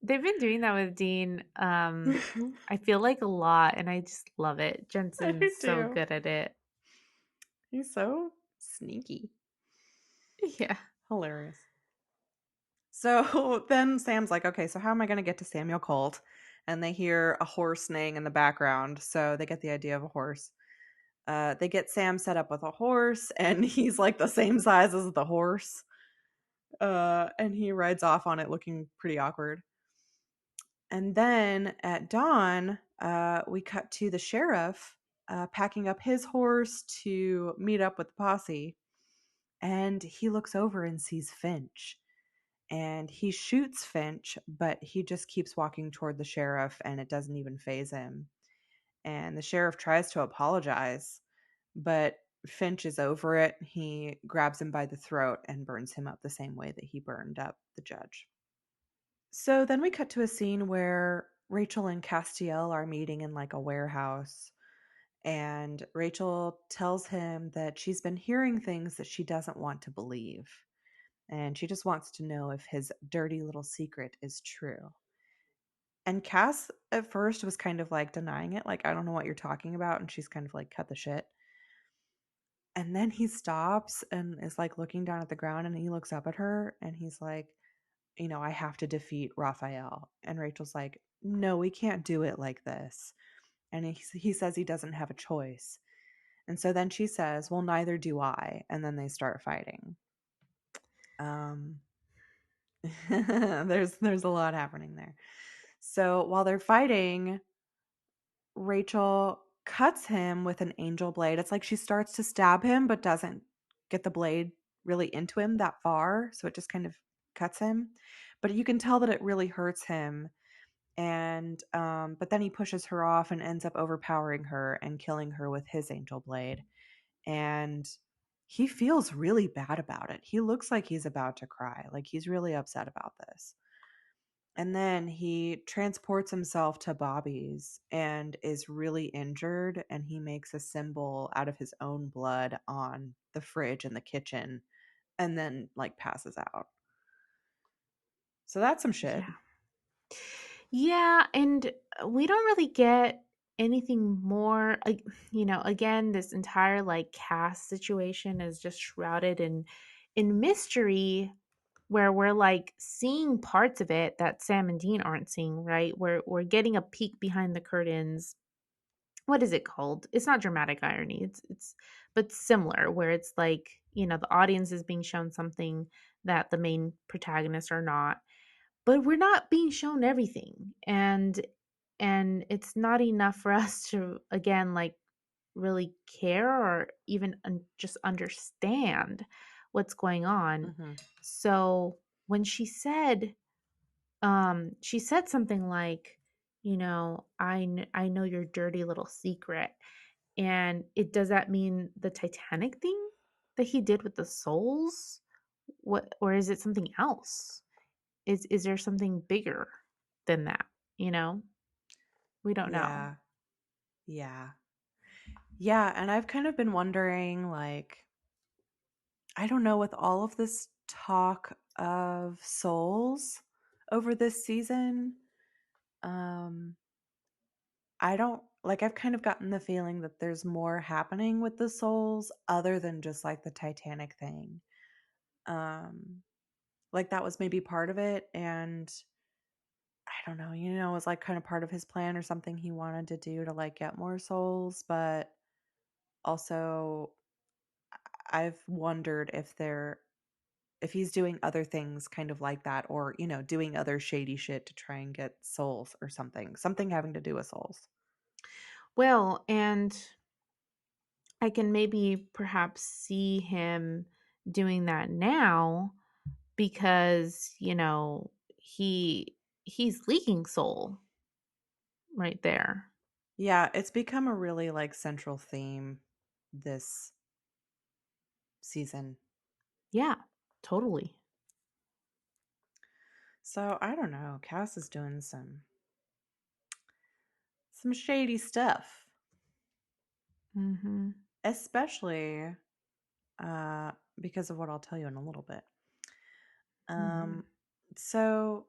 they've been doing that with Dean, I feel like a lot, and I just love it. I do Jensen's so too. good at it. He's so sneaky. Yeah. Hilarious. So then Sam's like, "Okay, so how am I going to get to Samuel Colt?" And they hear a horse neighing in the background. So they get the idea of a horse. They get Sam set up with a horse, and he's like the same size as the horse. And he rides off on it looking pretty awkward. And then at dawn, we cut to the sheriff packing up his horse to meet up with the posse. And he looks over and sees Finch. And he shoots Finch, but he just keeps walking toward the sheriff and it doesn't even faze him. And the sheriff tries to apologize, but Finch is over it. He grabs him by the throat and burns him up the same way that he burned up the judge. So then we cut to a scene where Rachel and Castiel are meeting in like a warehouse. And Rachel tells him that she's been hearing things that she doesn't want to believe. And she just wants to know if his dirty little secret is true. And Cass at first was kind of like denying it, like, "I don't know what you're talking about." And she's kind of like, "Cut the shit." And then he stops and is like looking down at the ground and he looks up at her and he's like, "I have to defeat Raphael." And Rachel's like, "No, we can't do it like this." And he says he doesn't have a choice. And so then she says, "Well, neither do I." And then they start fighting. Um, there's a lot happening there. So while they're fighting, Rachel cuts him with an angel blade. It's like she starts to stab him, but doesn't get the blade really into him that far. So it just kind of cuts him. But you can tell that it really hurts him. And but then he pushes her off and ends up overpowering her and killing her with his angel blade. And he feels really bad about it. He looks like he's about to cry. Like he's really upset about this. And then he transports himself to Bobby's and is really injured. And he makes a symbol out of his own blood on the fridge in the kitchen and then like passes out. So that's some shit. Yeah. Yeah, and we don't really get anything more. Again, this entire like cast situation is just shrouded in mystery, where we're like seeing parts of it that Sam and Dean aren't seeing, right? We're getting a peek behind the curtains. What is it called? It's not dramatic irony. It's but similar, where it's like, the audience is being shown something that the main protagonists are not, but we're not being shown everything. And it's not enough for us to, again, like, really care or even just understand what's going on. Mhm. So when she said something like, I know your dirty little secret. And does that mean the Titanic thing that he did with the souls? What, or is it something else? Is there something bigger than that? You know? We don't know. Yeah. Yeah. Yeah, and I've kind of been wondering, like, I don't know, with all of this talk of souls over this season, um, I don't like, I've kind of gotten the feeling that there's more happening with the souls other than just like the Titanic thing. Um, like that was maybe part of it, and I don't know, it was like kind of part of his plan or something he wanted to do to like get more souls, but also I've wondered if he's doing other things kind of like that, or doing other shady shit to try and get souls or something having to do with souls. Well, and I can maybe perhaps see him doing that now because, he's leaking soul right there. Yeah, it's become a really like central theme this season. Yeah, totally. So I don't know, Cass is doing some shady stuff, Mhm. especially uh because of what I'll tell you in a little bit. Mhm. um so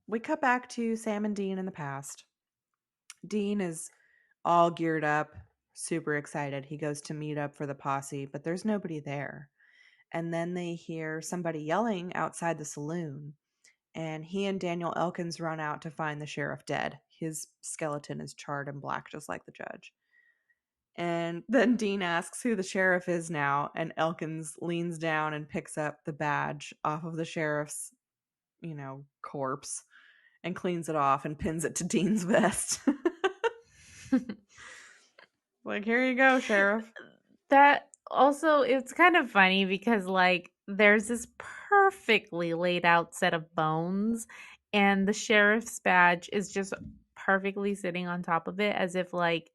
we cut back to Sam and Dean in the past. Dean is all geared up, super excited. He goes to meet up for the posse, but there's nobody there. And then they hear somebody yelling outside the saloon, and he and Daniel Elkins run out to find the sheriff dead. His skeleton is charred and black, just like the judge. And then Dean asks who the sheriff is now, and Elkins leans down and picks up the badge off of the sheriff's, corpse, and cleans it off and pins it to Dean's vest. Like, here you go, sheriff. That also, it's kind of funny because like there's this perfectly laid out set of bones and the sheriff's badge is just perfectly sitting on top of it as if like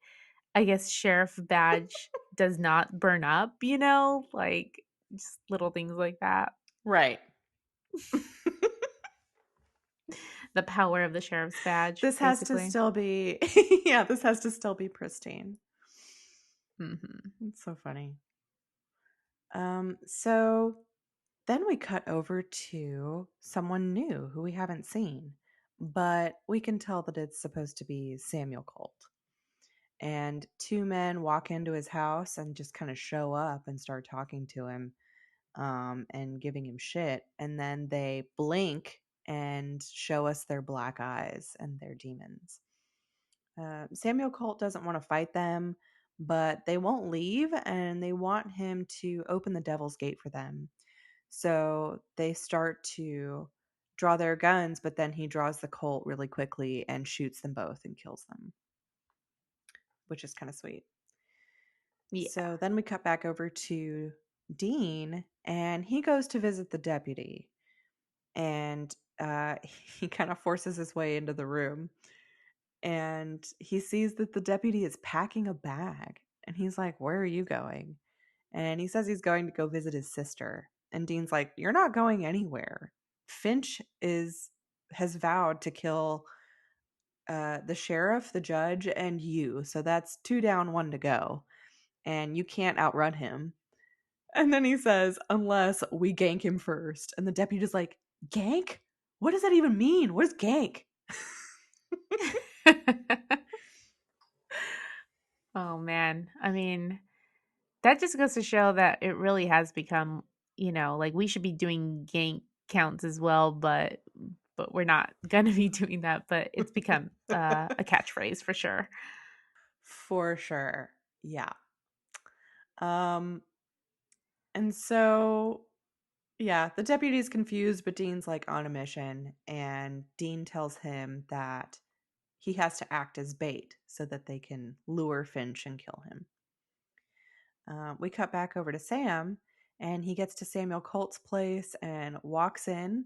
I guess sheriff badge does not burn up, like just little things like that. Right. The power of the sheriff's badge, This has to basically. still be, yeah, this has to still be pristine. Mhm. It's so funny. So then we cut over to someone new who we haven't seen, but we can tell that it's supposed to be Samuel Colt. And two men walk into his house and just kind of show up and start talking to him, and giving him shit. And then they blink and show us their black eyes and their demons. Samuel Colt doesn't want to fight them, but they won't leave and they want him to open the devil's gate for them. So they start to draw their guns, but then he draws the Colt really quickly and shoots them both and kills them, which is kind of sweet. Yeah. So then we cut back over to Dean, and he goes to visit the deputy, and he kind of forces his way into the room, and he sees that the deputy is packing a bag, and he's like, "Where are you going?" And he says he's going to go visit his sister, and Dean's like, "You're not going anywhere. Finch is has vowed to kill the sheriff, the judge, and you, so that's two down, one to go, and you can't outrun him." And then he says, "Unless we gank him first." And the deputy's like, "Gank? What does that even mean? What is gank?" Oh man. I mean, that just goes to show that it really has become, like we should be doing gank counts as well, but we're not gonna be doing that. But it's become a catchphrase for sure. For sure. Yeah. Um, and so yeah, the deputy's confused, but Dean's like on a mission, and Dean tells him that he has to act as bait so that they can lure Finch and kill him. We cut back over to Sam, and he gets to Samuel Colt's place and walks in.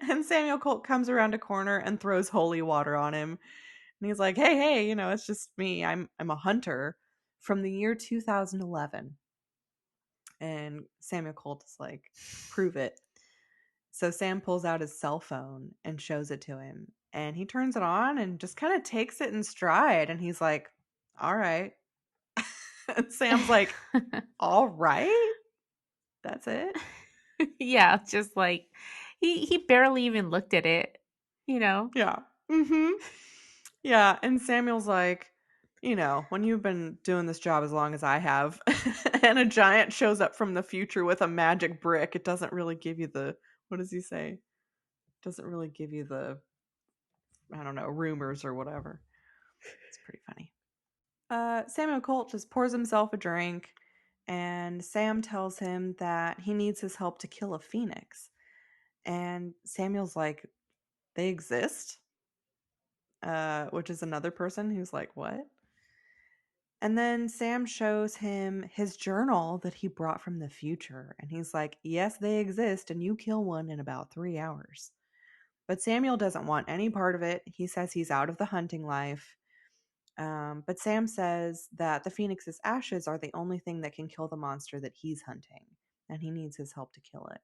And Samuel Colt comes around a corner and throws holy water on him. And he's like, "Hey, hey, it's just me. I'm a hunter from the year 2011." And Samuel Colt is like, "Prove it." So Sam pulls out his cell phone and shows it to him. And he turns it on and just kind of takes it in stride. And he's like, "All right." And Sam's like, "All right? That's it?" Yeah, just like he barely even looked at it, you know? Yeah. Mm-hmm. Yeah. And Samuel's like, when you've been doing this job as long as I have, and a giant shows up from the future with a magic brick, it doesn't really give you the, what does he say? Doesn't really give you the, I don't know, rumors or whatever. It's pretty funny. Samuel Colt just pours himself a drink, and Sam tells him that he needs his help to kill a phoenix. And Samuel's like, "They exist?" Which is another person who's like, "What?" And then Sam shows him his journal that he brought from the future. And he's like, "Yes, they exist, and you kill one in about 3 hours." But Samuel doesn't want any part of it. He says he's out of the hunting life. But Sam says that the phoenix's ashes are the only thing that can kill the monster that he's hunting, and he needs his help to kill it.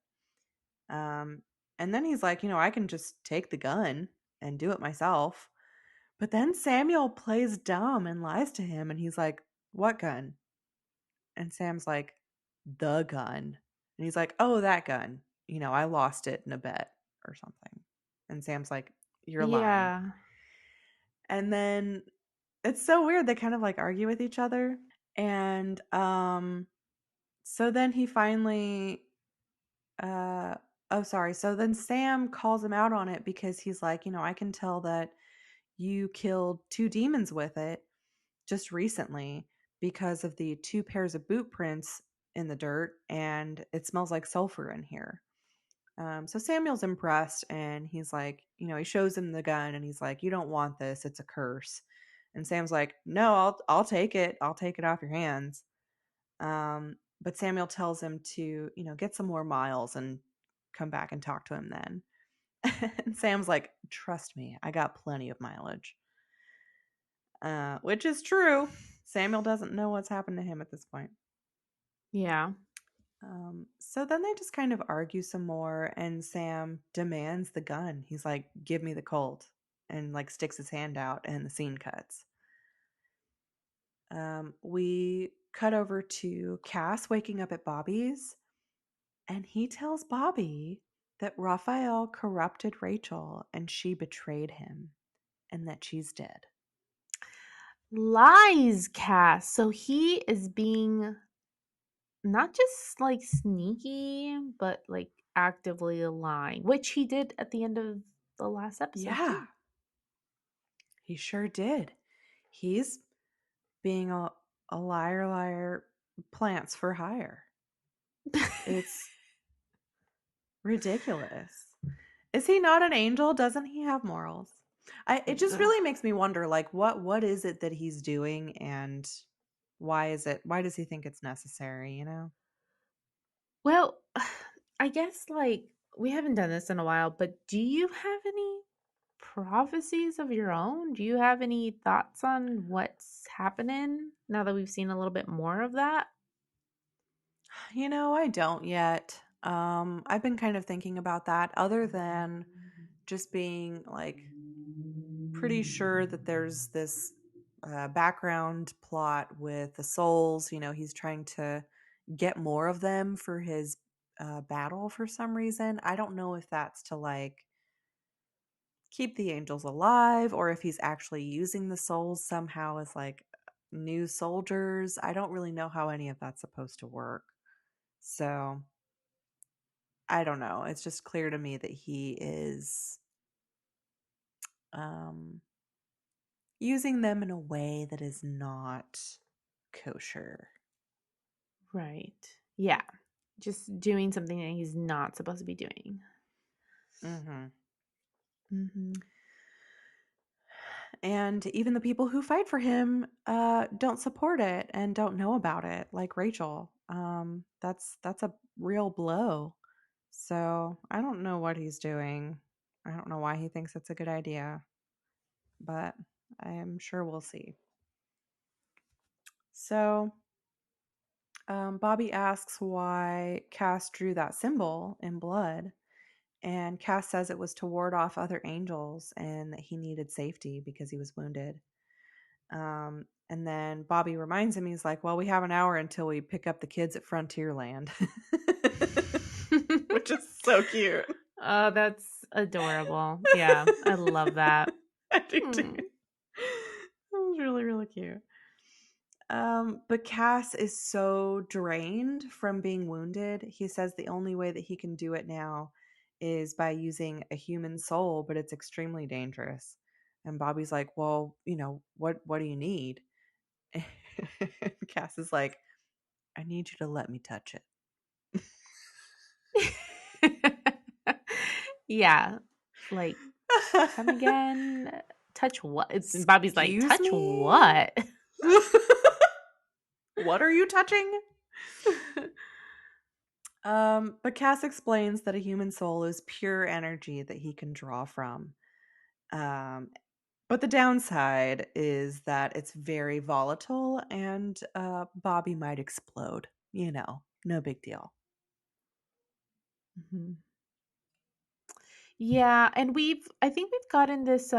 Um, and then he's like, "I can just take the gun and do it myself." But then Samuel plays dumb and lies to him, and he's like, "What gun?" And Sam's like, "The gun." And he's like, "Oh, that gun. I lost it in a bet or something." And Sam's like, "You're lying." Yeah. And then it's so weird. They kind of like argue with each other. And so then he finally uh oh sorry. So then Sam calls him out on it because he's like, "I can tell that you killed two demons with it just recently because of the two pairs of boot prints in the dirt, and it smells like sulfur in here." So Samuel's impressed, and he's like, he shows him the gun, and he's like, "You don't want this. It's a curse." And Sam's like, "No, I'll take it. I'll take it off your hands." But Samuel tells him to, get some more miles and come back and talk to him then. And Sam's like, "Trust me, I got plenty of mileage." Which is true. Samuel doesn't know what's happened to him at this point. Yeah. So then they just kind of argue some more, and Sam demands the gun. He's like, "Give me the Colt," and like sticks his hand out, and the scene cuts. We cut over to Cass waking up at Bobby's, and he tells Bobby that Raphael corrupted Rachel and she betrayed him, and that she's dead. Lies, Cass. So he is being not just like sneaky, but like actively lying, which he did at the end of the last episode Yeah, too. he sure did. He's being a liar, liar, plants for hire. It's ridiculous. Is he not an angel? Doesn't he have morals? It just Ugh. really makes me wonder, like, what is it that he's doing, and why does he think it's necessary? Well, I guess like we haven't done this in a while, but do you have any prophecies of your own? Do you have any thoughts on what's happening now that we've seen a little bit more of that? I don't yet. I've been kind of thinking about that, other than just being like pretty sure that there's this background plot with the souls. He's trying to get more of them for his battle for some reason. I don't know if that's to like keep the angels alive, or if he's actually using the souls somehow as like new soldiers. I don't really know how any of that's supposed to work. So I don't know. It's just clear to me that he is um, using them in a way that is not kosher. Right. Yeah. Just doing something that he's not supposed to be doing. Hmm. Mhm. And even the people who fight for him don't support it and don't know about it, like Rachel. That's a real blow. So I don't know what he's doing. I don't know why he thinks it's a good idea, but I am sure we'll see. So Bobby asks why Cass drew that symbol in blood, and Cass says it was to ward off other angels and that he needed safety because he was wounded. And then Bobby reminds him, he's like, well, we have an hour until we pick up the kids at Frontierland, which is so cute. Oh, that's adorable. Yeah, I love that. I do too. Hmm. That was really, really cute. But Cass is so drained from being wounded. He says the only way that he can do it now is by using a human soul, but it's extremely dangerous. And Bobby's like, well, what do you need? And Cass is like, I need you to let me touch it. Yeah, like, come again? Touch what? And Bobby's like, Excuse touch me? what? What are you touching? But Cass explains that a human soul is pure energy that he can draw from. Um, but the downside is that it's very volatile and Bobby might explode. No big deal. Mhm. Yeah, and I think we've gotten this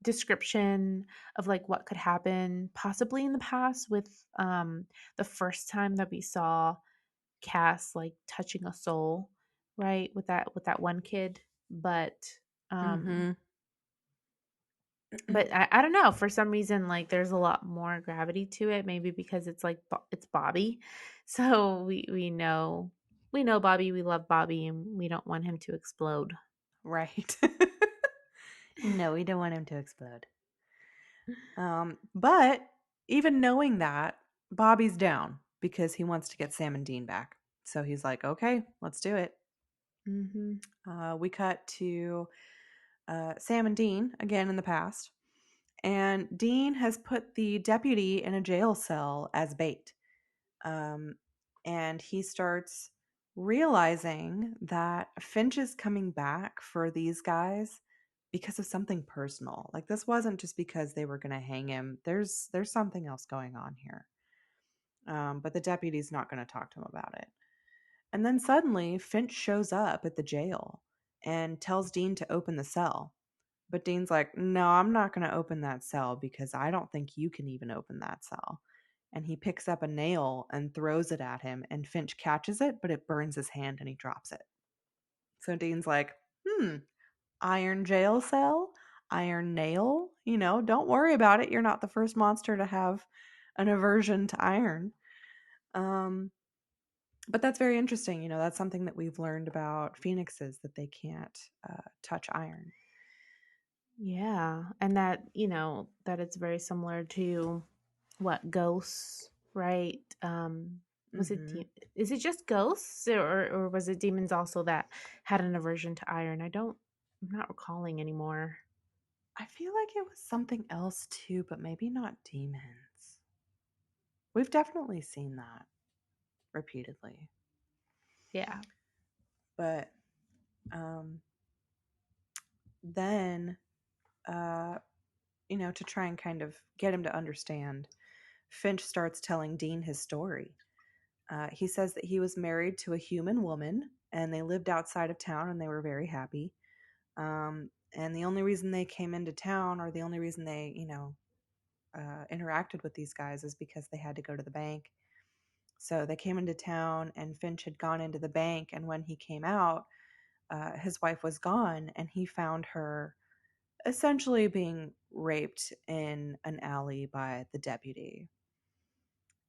description of like what could happen possibly in the past with the first time that we saw Cass like touching a soul, right? With that one kid. But um Mm-hmm. but I don't know, for some reason like there's a lot more gravity to it, maybe because it's like it's Bobby. So we know Bobby, we love Bobby, and we don't want him to explode. Right. No, we don't want him to explode. But even knowing that, Bobby's down because he wants to get Sam and Dean back. So he's like, okay, let's do it. Mhm. We cut to Sam and Dean again in the past. And Dean has put the deputy in a jail cell as bait. Um, and he starts realizing that Finch is coming back for these guys because of something personal. Like this wasn't just because they were going to hang him. There's something else going on here. But the deputy's not going to talk to him about it. And then suddenly Finch shows up at the jail and tells Dean to open the cell. But Dean's like, no, I'm not going to open that cell because I don't think you can even open that cell. And he picks up a nail and throws it at him, and Finch catches it, but it burns his hand and he drops it. So Dean's like, iron jail cell, iron nail, don't worry about it. You're not the first monster to have an aversion to iron. Um, but that's very interesting. That's something that we've learned about phoenixes that they can't touch iron. Yeah, and that it's very similar to what ghosts, right? Was it Hmm. is it just ghosts, or was it demons also that had an aversion to iron? I'm not recalling anymore. I feel like it was something else too, but maybe not demons. We've definitely seen that repeatedly. Yeah. But um, then, uh, to try and kind of get him to understand, Finch starts telling Dean his story. He says that he was married to a human woman and they lived outside of town and they were very happy. And the only reason they came into town, or the only reason they, interacted with these guys, is because they had to go to the bank. So they came into town, and Finch had gone into the bank. And when he came out, his wife was gone, and he found her essentially being raped in an alley by the deputy.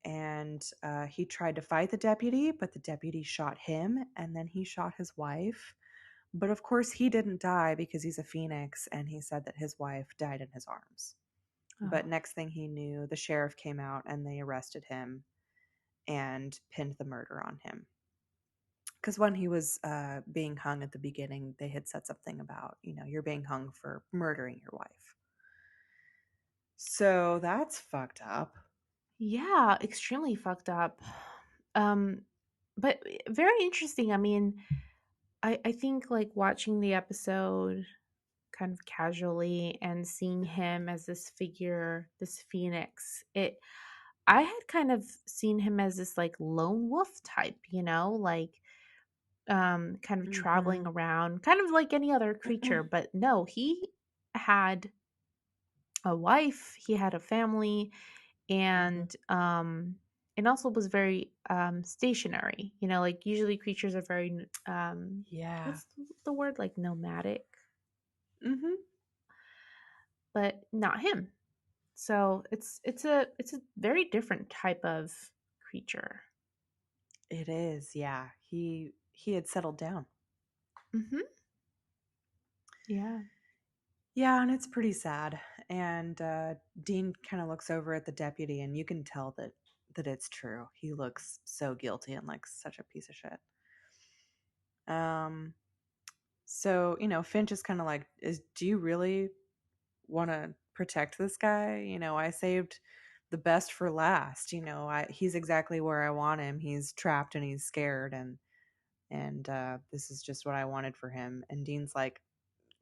And he tried to fight the deputy, but the deputy shot him, and then he shot his wife. But of course, he didn't die because he's a phoenix, and he said that his wife died in his arms. Oh. But next thing he knew, the sheriff came out and they arrested him and pinned the murder on him. Because when he was being hung at the beginning, they had said something about, you're being hung for murdering your wife. So that's fucked up. Yeah, extremely fucked up. Um, but very interesting. I mean, I think like watching the episode kind of casually and seeing him as this figure, this phoenix, I had kind of seen him as this like lone wolf type, like kind of traveling Mhm. around, kind of like any other creature, but no, he had a wife, he had a family, Mhm. and also was very stationary. Like usually creatures are very Yeah. what's the word, like nomadic, Mhm. but not him. So it's a very different type of creature. It is. Yeah. He had settled down. Mhm. Yeah. Yeah, and it's pretty sad. And Dean kind of looks over at the deputy, and you can tell that it's true. He looks so guilty and like such a piece of shit. Um. So Finch is kind of like, "Is do you really want to protect this guy? I saved the best for last. He's exactly where I want him. He's trapped and he's scared, and this is just what I wanted for him." And Dean's like,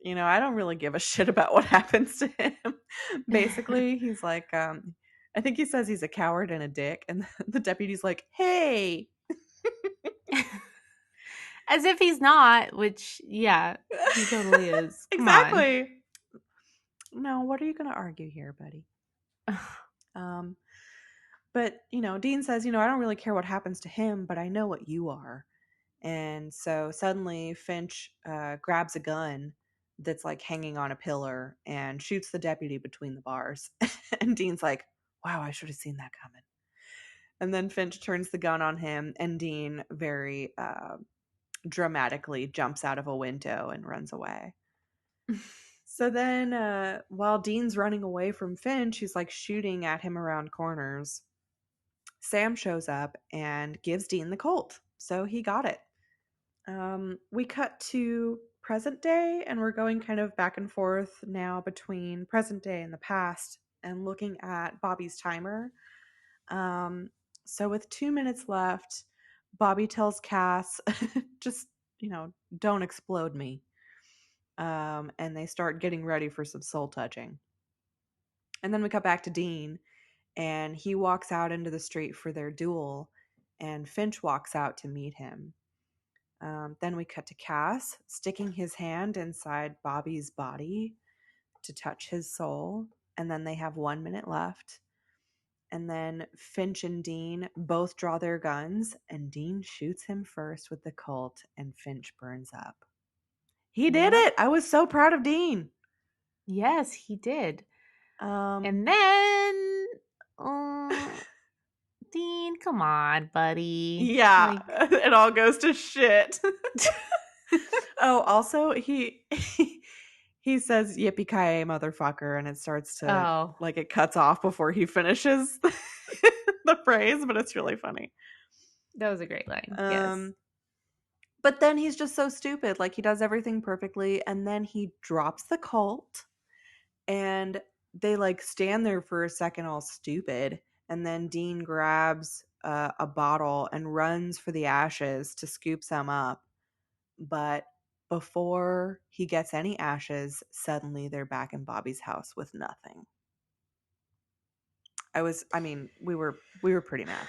I don't really give a shit about what happens to him. Basically, he's like, I think he says he's a coward and a dick, and the deputy's like, "Hey." As if he's not, which yeah, he totally is. Come on. Exactly. No, what are you going to argue here, buddy? Um, but Dean says, I don't really care what happens to him, but I know what you are. And so suddenly Finch grabs a gun that's like hanging on a pillar and shoots the deputy between the bars. And Dean's like, "Wow, I should have seen that coming." And then Finch turns the gun on him, and Dean very dramatically jumps out of a window and runs away. So then, while Dean's running away from Finch, who's like shooting at him around corners, Sam shows up and gives Dean the Colt. So he got it. We cut to present day, and we're going kind of back and forth now between present day and the past and looking at Bobby's timer. Um, so with 2 minutes left, Bobby tells Cass, just, don't explode me. And they start getting ready for some soul touching. And then we cut back to Dean, and he walks out into the street for their duel, and Finch walks out to meet him. Then we cut to Cass sticking his hand inside Bobby's body to touch his soul. And then they have 1 minute left. And then Finch and Dean both draw their guns, and Dean shoots him first with the Colt, and Finch burns up. He did Yep. it! I was so proud of Dean. Yes, he did. Um, And then, uh, Dean, come on, buddy. yeah, Like, it all goes to shit. Oh, also he says "Yippee ki motherfucker," and it starts to oh, like it cuts off before he finishes the phrase, but it's really funny. that was a great line. Yes. Um, but then he's just so stupid. Like he does everything perfectly, and then he drops the Colt, and they like stand there for a second, all stupid, and then Dean grabs a bottle and runs for the ashes to scoop some up. But before he gets any ashes, suddenly they're back in Bobby's house with nothing. We were pretty mad.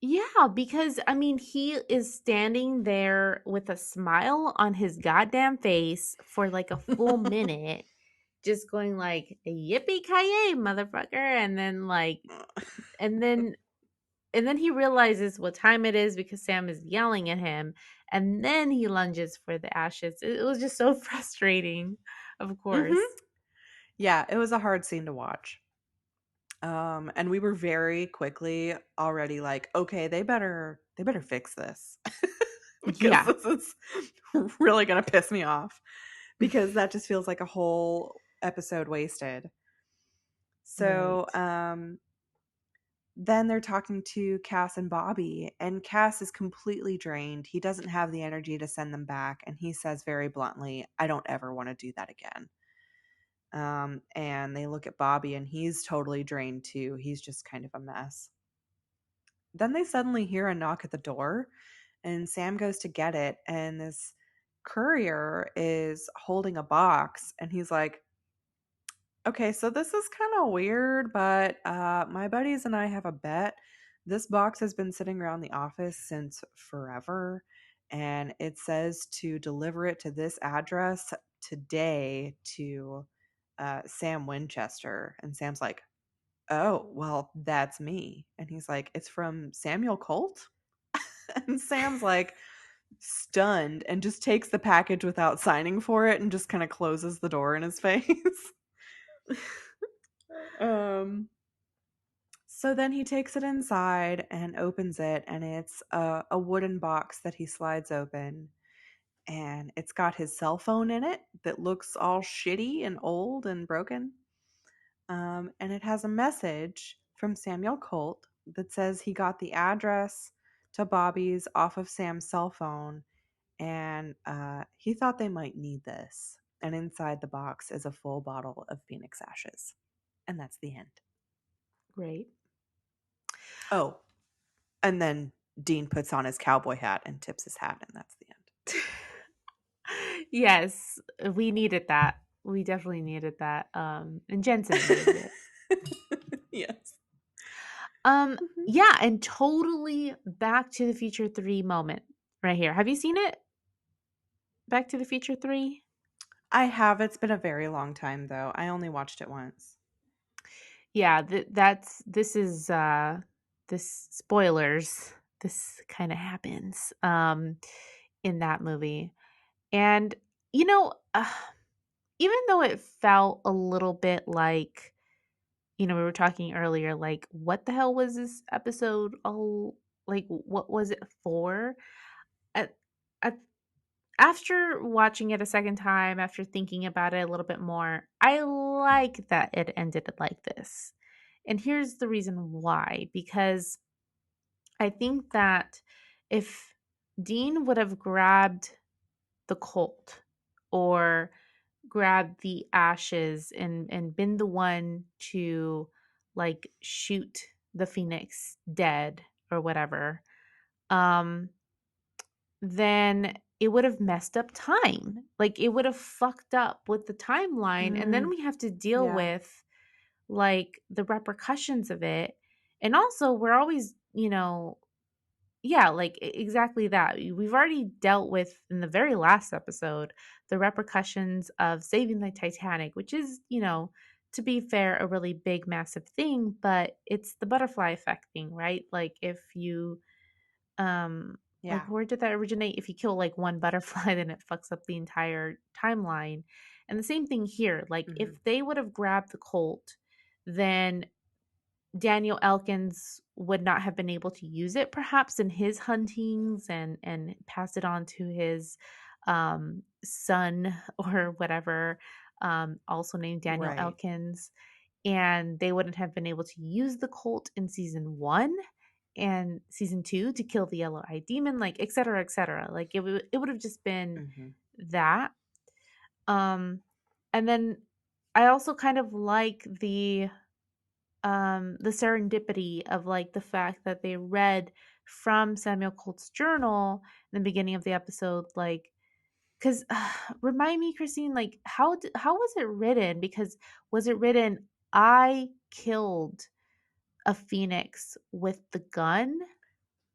Yeah, because I mean, he is standing there with a smile on his goddamn face for like a full minute, just going like "Yippee ki motherfucker!" and then and then and then he realizes what time it is because Sam is yelling at him, and then he lunges for the ashes. It was just so frustrating, of Mhm. course. Yeah, it was a hard scene to watch. And we were very quickly already like, okay, they better fix this because Yeah. this is really gonna piss me off because that just feels like a whole episode wasted. So, Right. then they're talking to Cass and Bobby, and Cass is completely drained. He doesn't have the energy to send them back, and he says very bluntly, "I don't ever want to do that again." And they look at Bobby, and he's totally drained too. He's just kind of a mess. Then they suddenly hear a knock at the door, and Sam goes to get it, and this courier is holding a box, and he's like, "Okay, so this is kind of weird, but my buddies and I have a bet. This box has been sitting around the office since forever, and it says to deliver it to this address today to Sam Winchester." And Sam's like, "Oh, well, that's me." And he's like, "It's from Samuel Colt?" And Sam's like stunned and just takes the package without signing for it and just kind of closes the door in his face. um so then he takes it inside and opens it, and it's a wooden box that he slides open, and it's got his cell phone in it that looks all shitty and old and broken. And it has a message from Samuel Colt that says he got the address to Bobby's off of Sam's cell phone, and he thought they might need this. And inside the box is a full bottle of Phoenix ashes. And that's the end. Great. Oh, and then Dean puts on his cowboy hat and tips his hat, and that's the end. Yes, we needed that. We definitely needed that. And Jensen needed it. Yes. Mhm. Yeah, and totally Back to the Future 3 moment right here. Have you seen it? Back to the Future 3? I have. It's been a very long time, though. I only watched it once. Yeah, that's this spoilers. This kind of happens in that movie. And you know, even though it felt a little bit like, we were talking earlier, like, what the hell was this episode all like? What was it for? At, at, After watching it a second time, after thinking about it a little bit more, I like that it ended like this. And here's the reason why, because I think that if Dean would have grabbed the Colt or grab the ashes and been the one to like shoot the Phoenix dead or whatever, um then it would have messed up time. Like it would have fucked up with the timeline, and then Mm, we have to deal yeah. with like the repercussions of it. And also we're always, yeah, like exactly that. We've already dealt with in the very last episode the repercussions of saving the Titanic, which is, to be fair, a really big, massive thing, but it's the butterfly effect thing, right? Like if you, like Yeah. where did that originate? If you kill like one butterfly, then it fucks up the entire timeline. And the same thing here. Like Hmm. if they would have grabbed the Colt, then Daniel Elkins would not have been able to use it perhaps in his huntings and pass it on to his son or whatever, also named Daniel Right. Elkins. And they wouldn't have been able to use the Colt in season 1 and season 2 to kill the yellow eye demon, like et cetera, et cetera. Like it would have just been Hmm. that. Um and then I also kind of like the serendipity of like the fact that they read from Samuel Colt's journal in the beginning of the episode, like, because remind me, Christine, like how was it written? Because was it written, I killed a phoenix with the gun,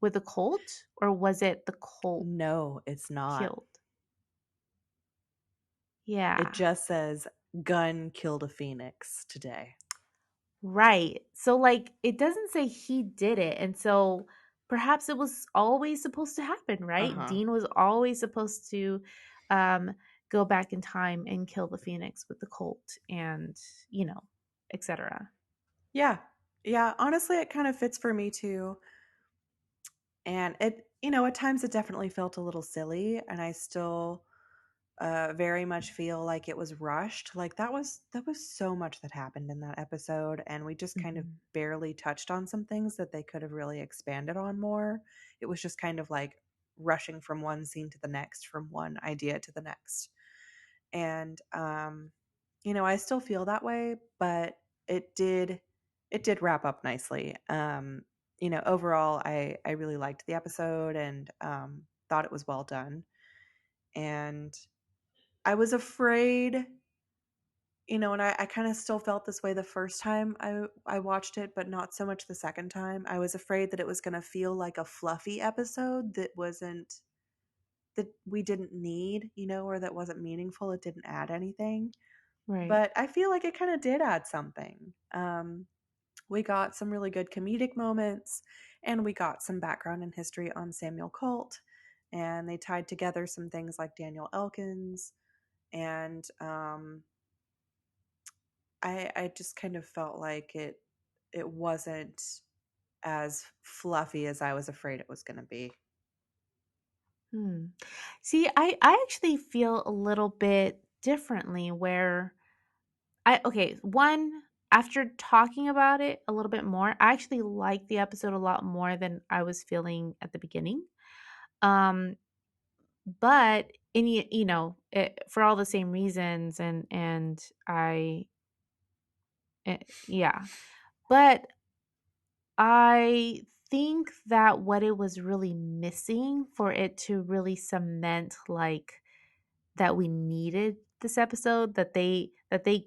with a Colt, or was it the Colt No, it's not. killed? It Yeah. just says gun killed a phoenix today. Right. So, like, it doesn't say he did it. And so perhaps it was always supposed to happen, Uh right? huh. Dean was always supposed to um, go back in time and kill the Phoenix with the Colt and, etc. Yeah. Yeah. Honestly, it kind of fits for me too. And at times it definitely felt a little silly. And I still very much feel like it was rushed. Like that was so much that happened in that episode, and we just kind of Mhm. barely touched on some things that they could have really expanded on more. It was just kind of like rushing from one scene to the next, from one idea to the next. And I still feel that way, but it did it did wrap up nicely. Overall, I really liked the episode and thought it was well done. And I was afraid, and I kind of still felt this way the first time I watched it, but not so much the second time. I was afraid that it was going to feel like a fluffy episode that we didn't need, or that wasn't meaningful. It didn't add anything. Right. But I feel like it kind of did add something. We got some really good comedic moments, and we got some background and history on Samuel Colt, and they tied together some things like Daniel Elkins, and I just kind of felt like it wasn't as fluffy as I was afraid it was going to be. Hmm. See, I actually feel a little bit differently where okay, one, after talking about it a little bit more, I actually like the episode a lot more than I was feeling at the beginning. Um, but for all the same reasons, and yeah. But I think that what it was really missing for it to really cement, like, that we needed this episode, that they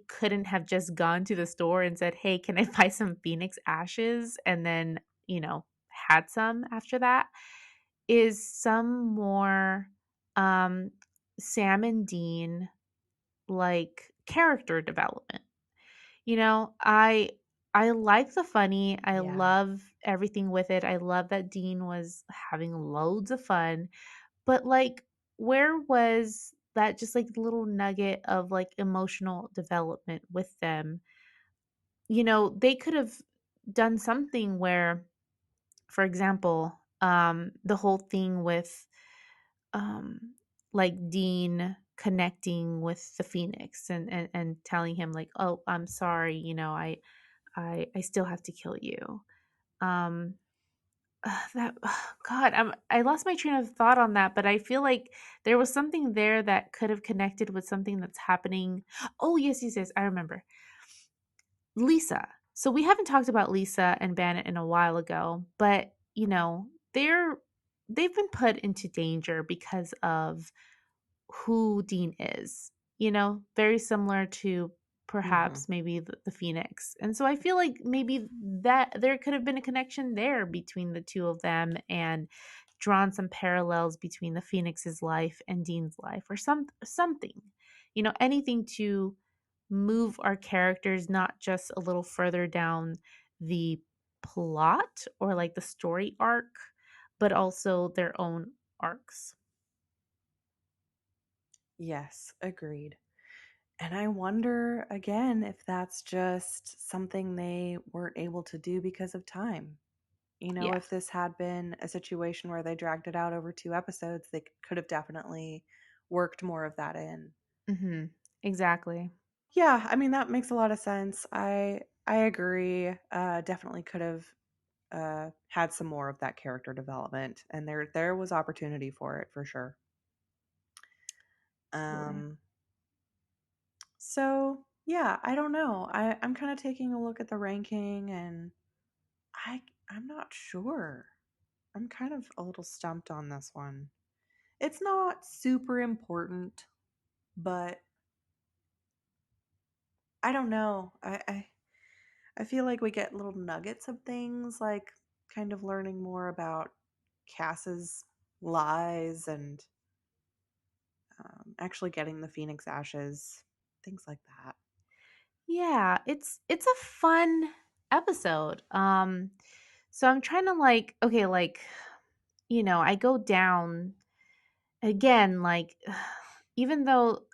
couldn't have just gone to the store and said, "Hey, can I buy some phoenix ashes?" and then, had some after that, is some more, um, Sam and Dean, like, character development. I like the funny, I Yeah. love everything with it, I love that Dean was having loads of fun, but, like, where was that just, like, little nugget of, like, emotional development with them? They could have done something where, for example, the whole thing with, um, like, Dean connecting with the Phoenix and telling him, like, "Oh, I'm sorry, I still have to kill you." Um, that God, I lost my train of thought on that, but I feel like there was something there that could have connected with something that's happening. Oh, yes, yes, yes, I remember. Lisa. So we haven't talked about Lisa and Bandit in a while ago, but they've been put into danger because of who Dean is, very similar to Hmm. perhaps maybe the Phoenix. And so I feel like maybe that there could have been a connection there between the two of them and drawn some parallels between the Phoenix's life and Dean's life or something. Anything to move our characters not just a little further down the plot or like the story arc, but also their own arcs. Yes, agreed. And I wonder again if that's just something they weren't able to do because of time. Yeah. If this had been a situation where they dragged it out over two episodes, they could have definitely worked more of that in. Mhm. Exactly. Yeah, I mean that makes a lot of sense. I agree. Definitely could have had some more of that character development, and there was opportunity for it for sure. Absolutely. Um, so yeah, I don't know. I'm kind of taking a look at the ranking, and I'm not sure. I'm kind of a little stumped on this one. It's not super important, but I don't know. I feel like we get little nuggets of things, like kind of learning more about Cass's lies and actually getting the Phoenix Ashes, things like that. Yeah, it's a fun episode. So I'm trying to like okay, like I go down again like even though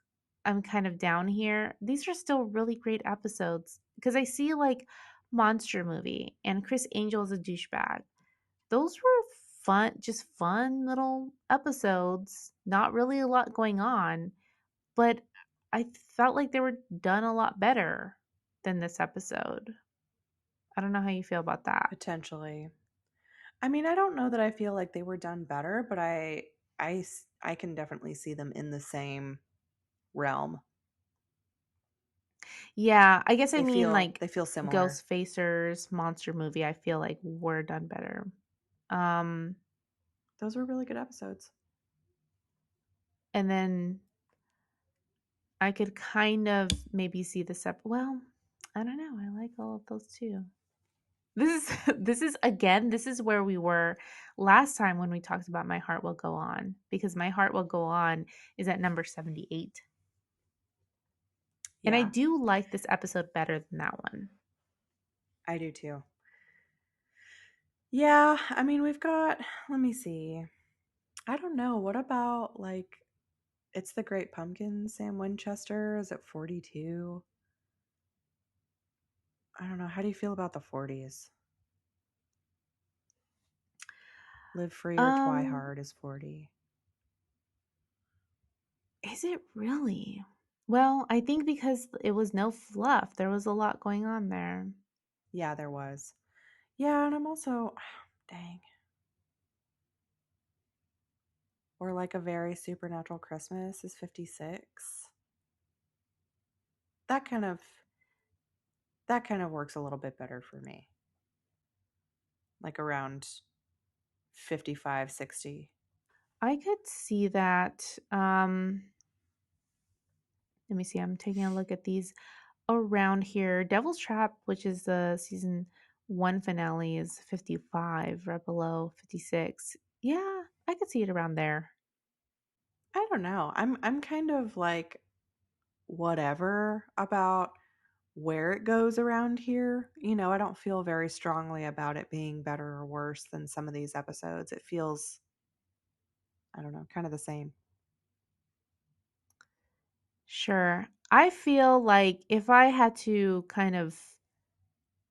I'm kind of down here, these are still really great episodes because I see like Monster Movie and Chris Angel is a douchebag. Those were fun, just fun little episodes, not really a lot going on, but I felt like they were done a lot better than this episode. I don't know how you feel about that. Potentially. I mean, I don't know that I feel like they were done better, but I can definitely see them in the same realm. Yeah, I guess I They mean feel like they feel similar. Ghost Facers, Monster Movie, I feel like were done better. Um, Those were really good episodes. and then I could kind of maybe see the well, I don't know. I like all of those too. This is this is where we were last time when we talked about My Heart Will Go On, because My Heart Will Go On is at number 78. And I Yeah, do like this episode better than that one. I do too. Yeah, I mean, we've got, let me see. I don't know. What about like It's the Great Pumpkin, Sam Winchester is at 42. I don't know. How do you feel about the 40s? Live Free or Twy Um, Hard is 40. is it really? Well, I think because it was no fluff, there was a lot going on there. Yeah, there was. Yeah, and I'm also, dang. Or like A Very Supernatural Christmas is 56. That kind of that kind of works a little bit better for me. Like around 55, 60. I could see that. Let me see. I'm taking a look at these around here. Devil's Trap, which is the season 1 finale, is 55, right below 56. Yeah, I could see it around there. I don't know. I'm kind of like whatever about where it goes around here. I don't feel very strongly about it being better or worse than some of these episodes. It feels, I don't know, kind of the same. Sure. I feel like if I had to kind of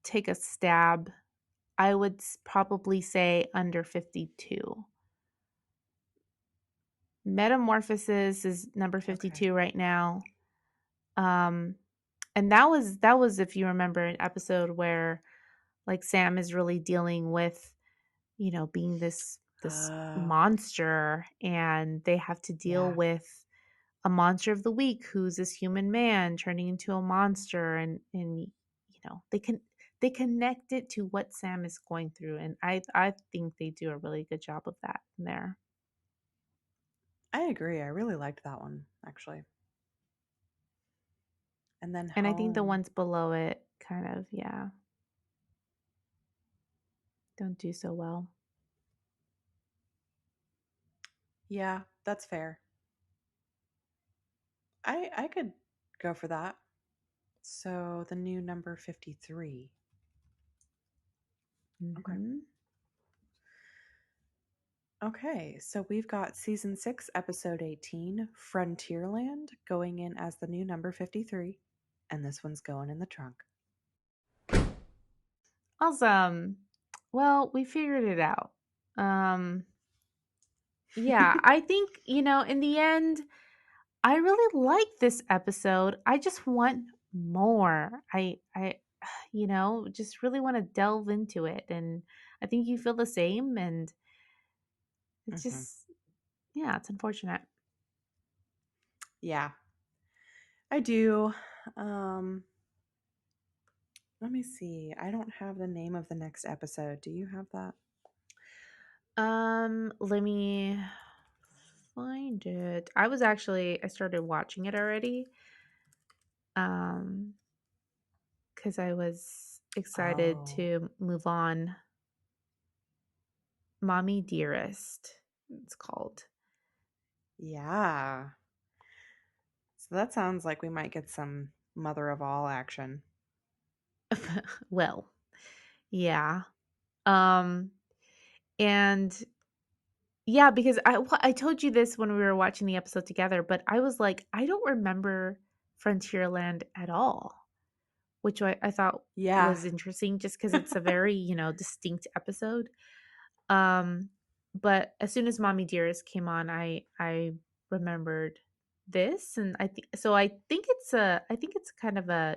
take a stab, I would probably say under 52. Metamorphosis is number Okay. 52 right now. Um and that was if you remember an episode where like Sam is really dealing with, being this Uh, monster, and they have to deal yeah. with a monster of the week who's this human man turning into a monster, and they connect it to what Sam is going through, and I think they do a really good job of that in there. I agree. I really liked that one, actually. And then And I think the Home. ones below it kind of, yeah, don't do so well. Yeah, that's fair. I could go for that. So the new number 53. Okay. Mhm. Okay, so we've got season 6, episode 18, Frontierland, going in as the new number 53. And this one's going in the trunk. Awesome. Well, we figured it out. Um, yeah, I think, in the end, I really like this episode. I just want more. I just really want to delve into it, and I think you feel the same, and it's Hmm. just, yeah, it's unfortunate. Yeah, I do. Um, Let me see. I don't have the name of the next episode. Do you have that? Let me find it. I started watching it already. Um, because I was excited Oh, to move on. Mommy Dearest, it's called. yeah. So that sounds like we might get some mother of all action. Well, yeah. Um, and yeah, because I told you this when we were watching the episode together, but I was like, I don't remember Frontierland at all, which I thought Yeah. was interesting just because it's a very, distinct episode. Um, but as soon as Mommy Dearest came on, I remembered this, and I think it's kind of a,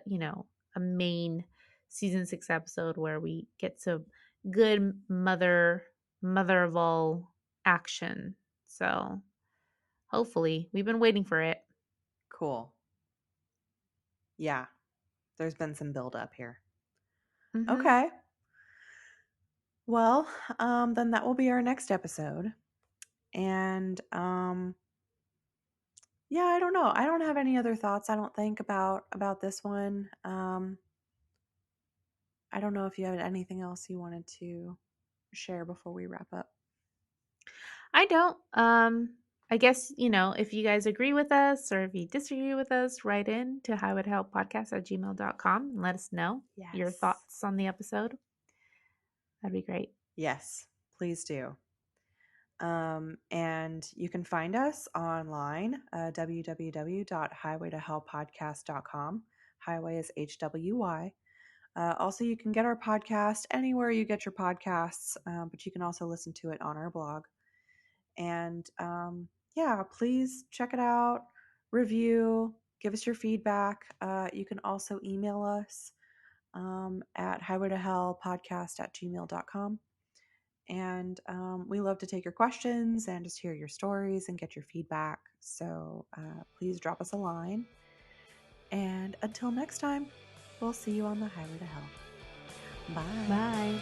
a main season 6 episode where we get some good mother of all action. So hopefully, we've been waiting for it. Cool. Yeah. There's been some buildup here. Mm-hmm. Okay. Well, then that will be our next episode. And yeah, I don't know. I don't have any other thoughts. I don't think about this one. I don't know if you had anything else you wanted to share before we wrap up. I don't. I guess, if you guys agree with us or if you disagree with us, write in to howwouldelppodcast@gmail.com and let us know your Yes. thoughts on the episode. That'd be great. Yes, please do. And you can find us online, www.highwaytohellpodcast.com. Highway is HWY. Also, you can get our podcast anywhere you get your podcasts, but you can also listen to it on our blog. And yeah, please check it out, review, give us your feedback. You can also email us at highwaytohellpodcast@gmail.com. And we love to take your questions and just hear your stories and get your feedback. So please drop us a line. And until next time, we'll see you on the highway to hell. Bye. Bye.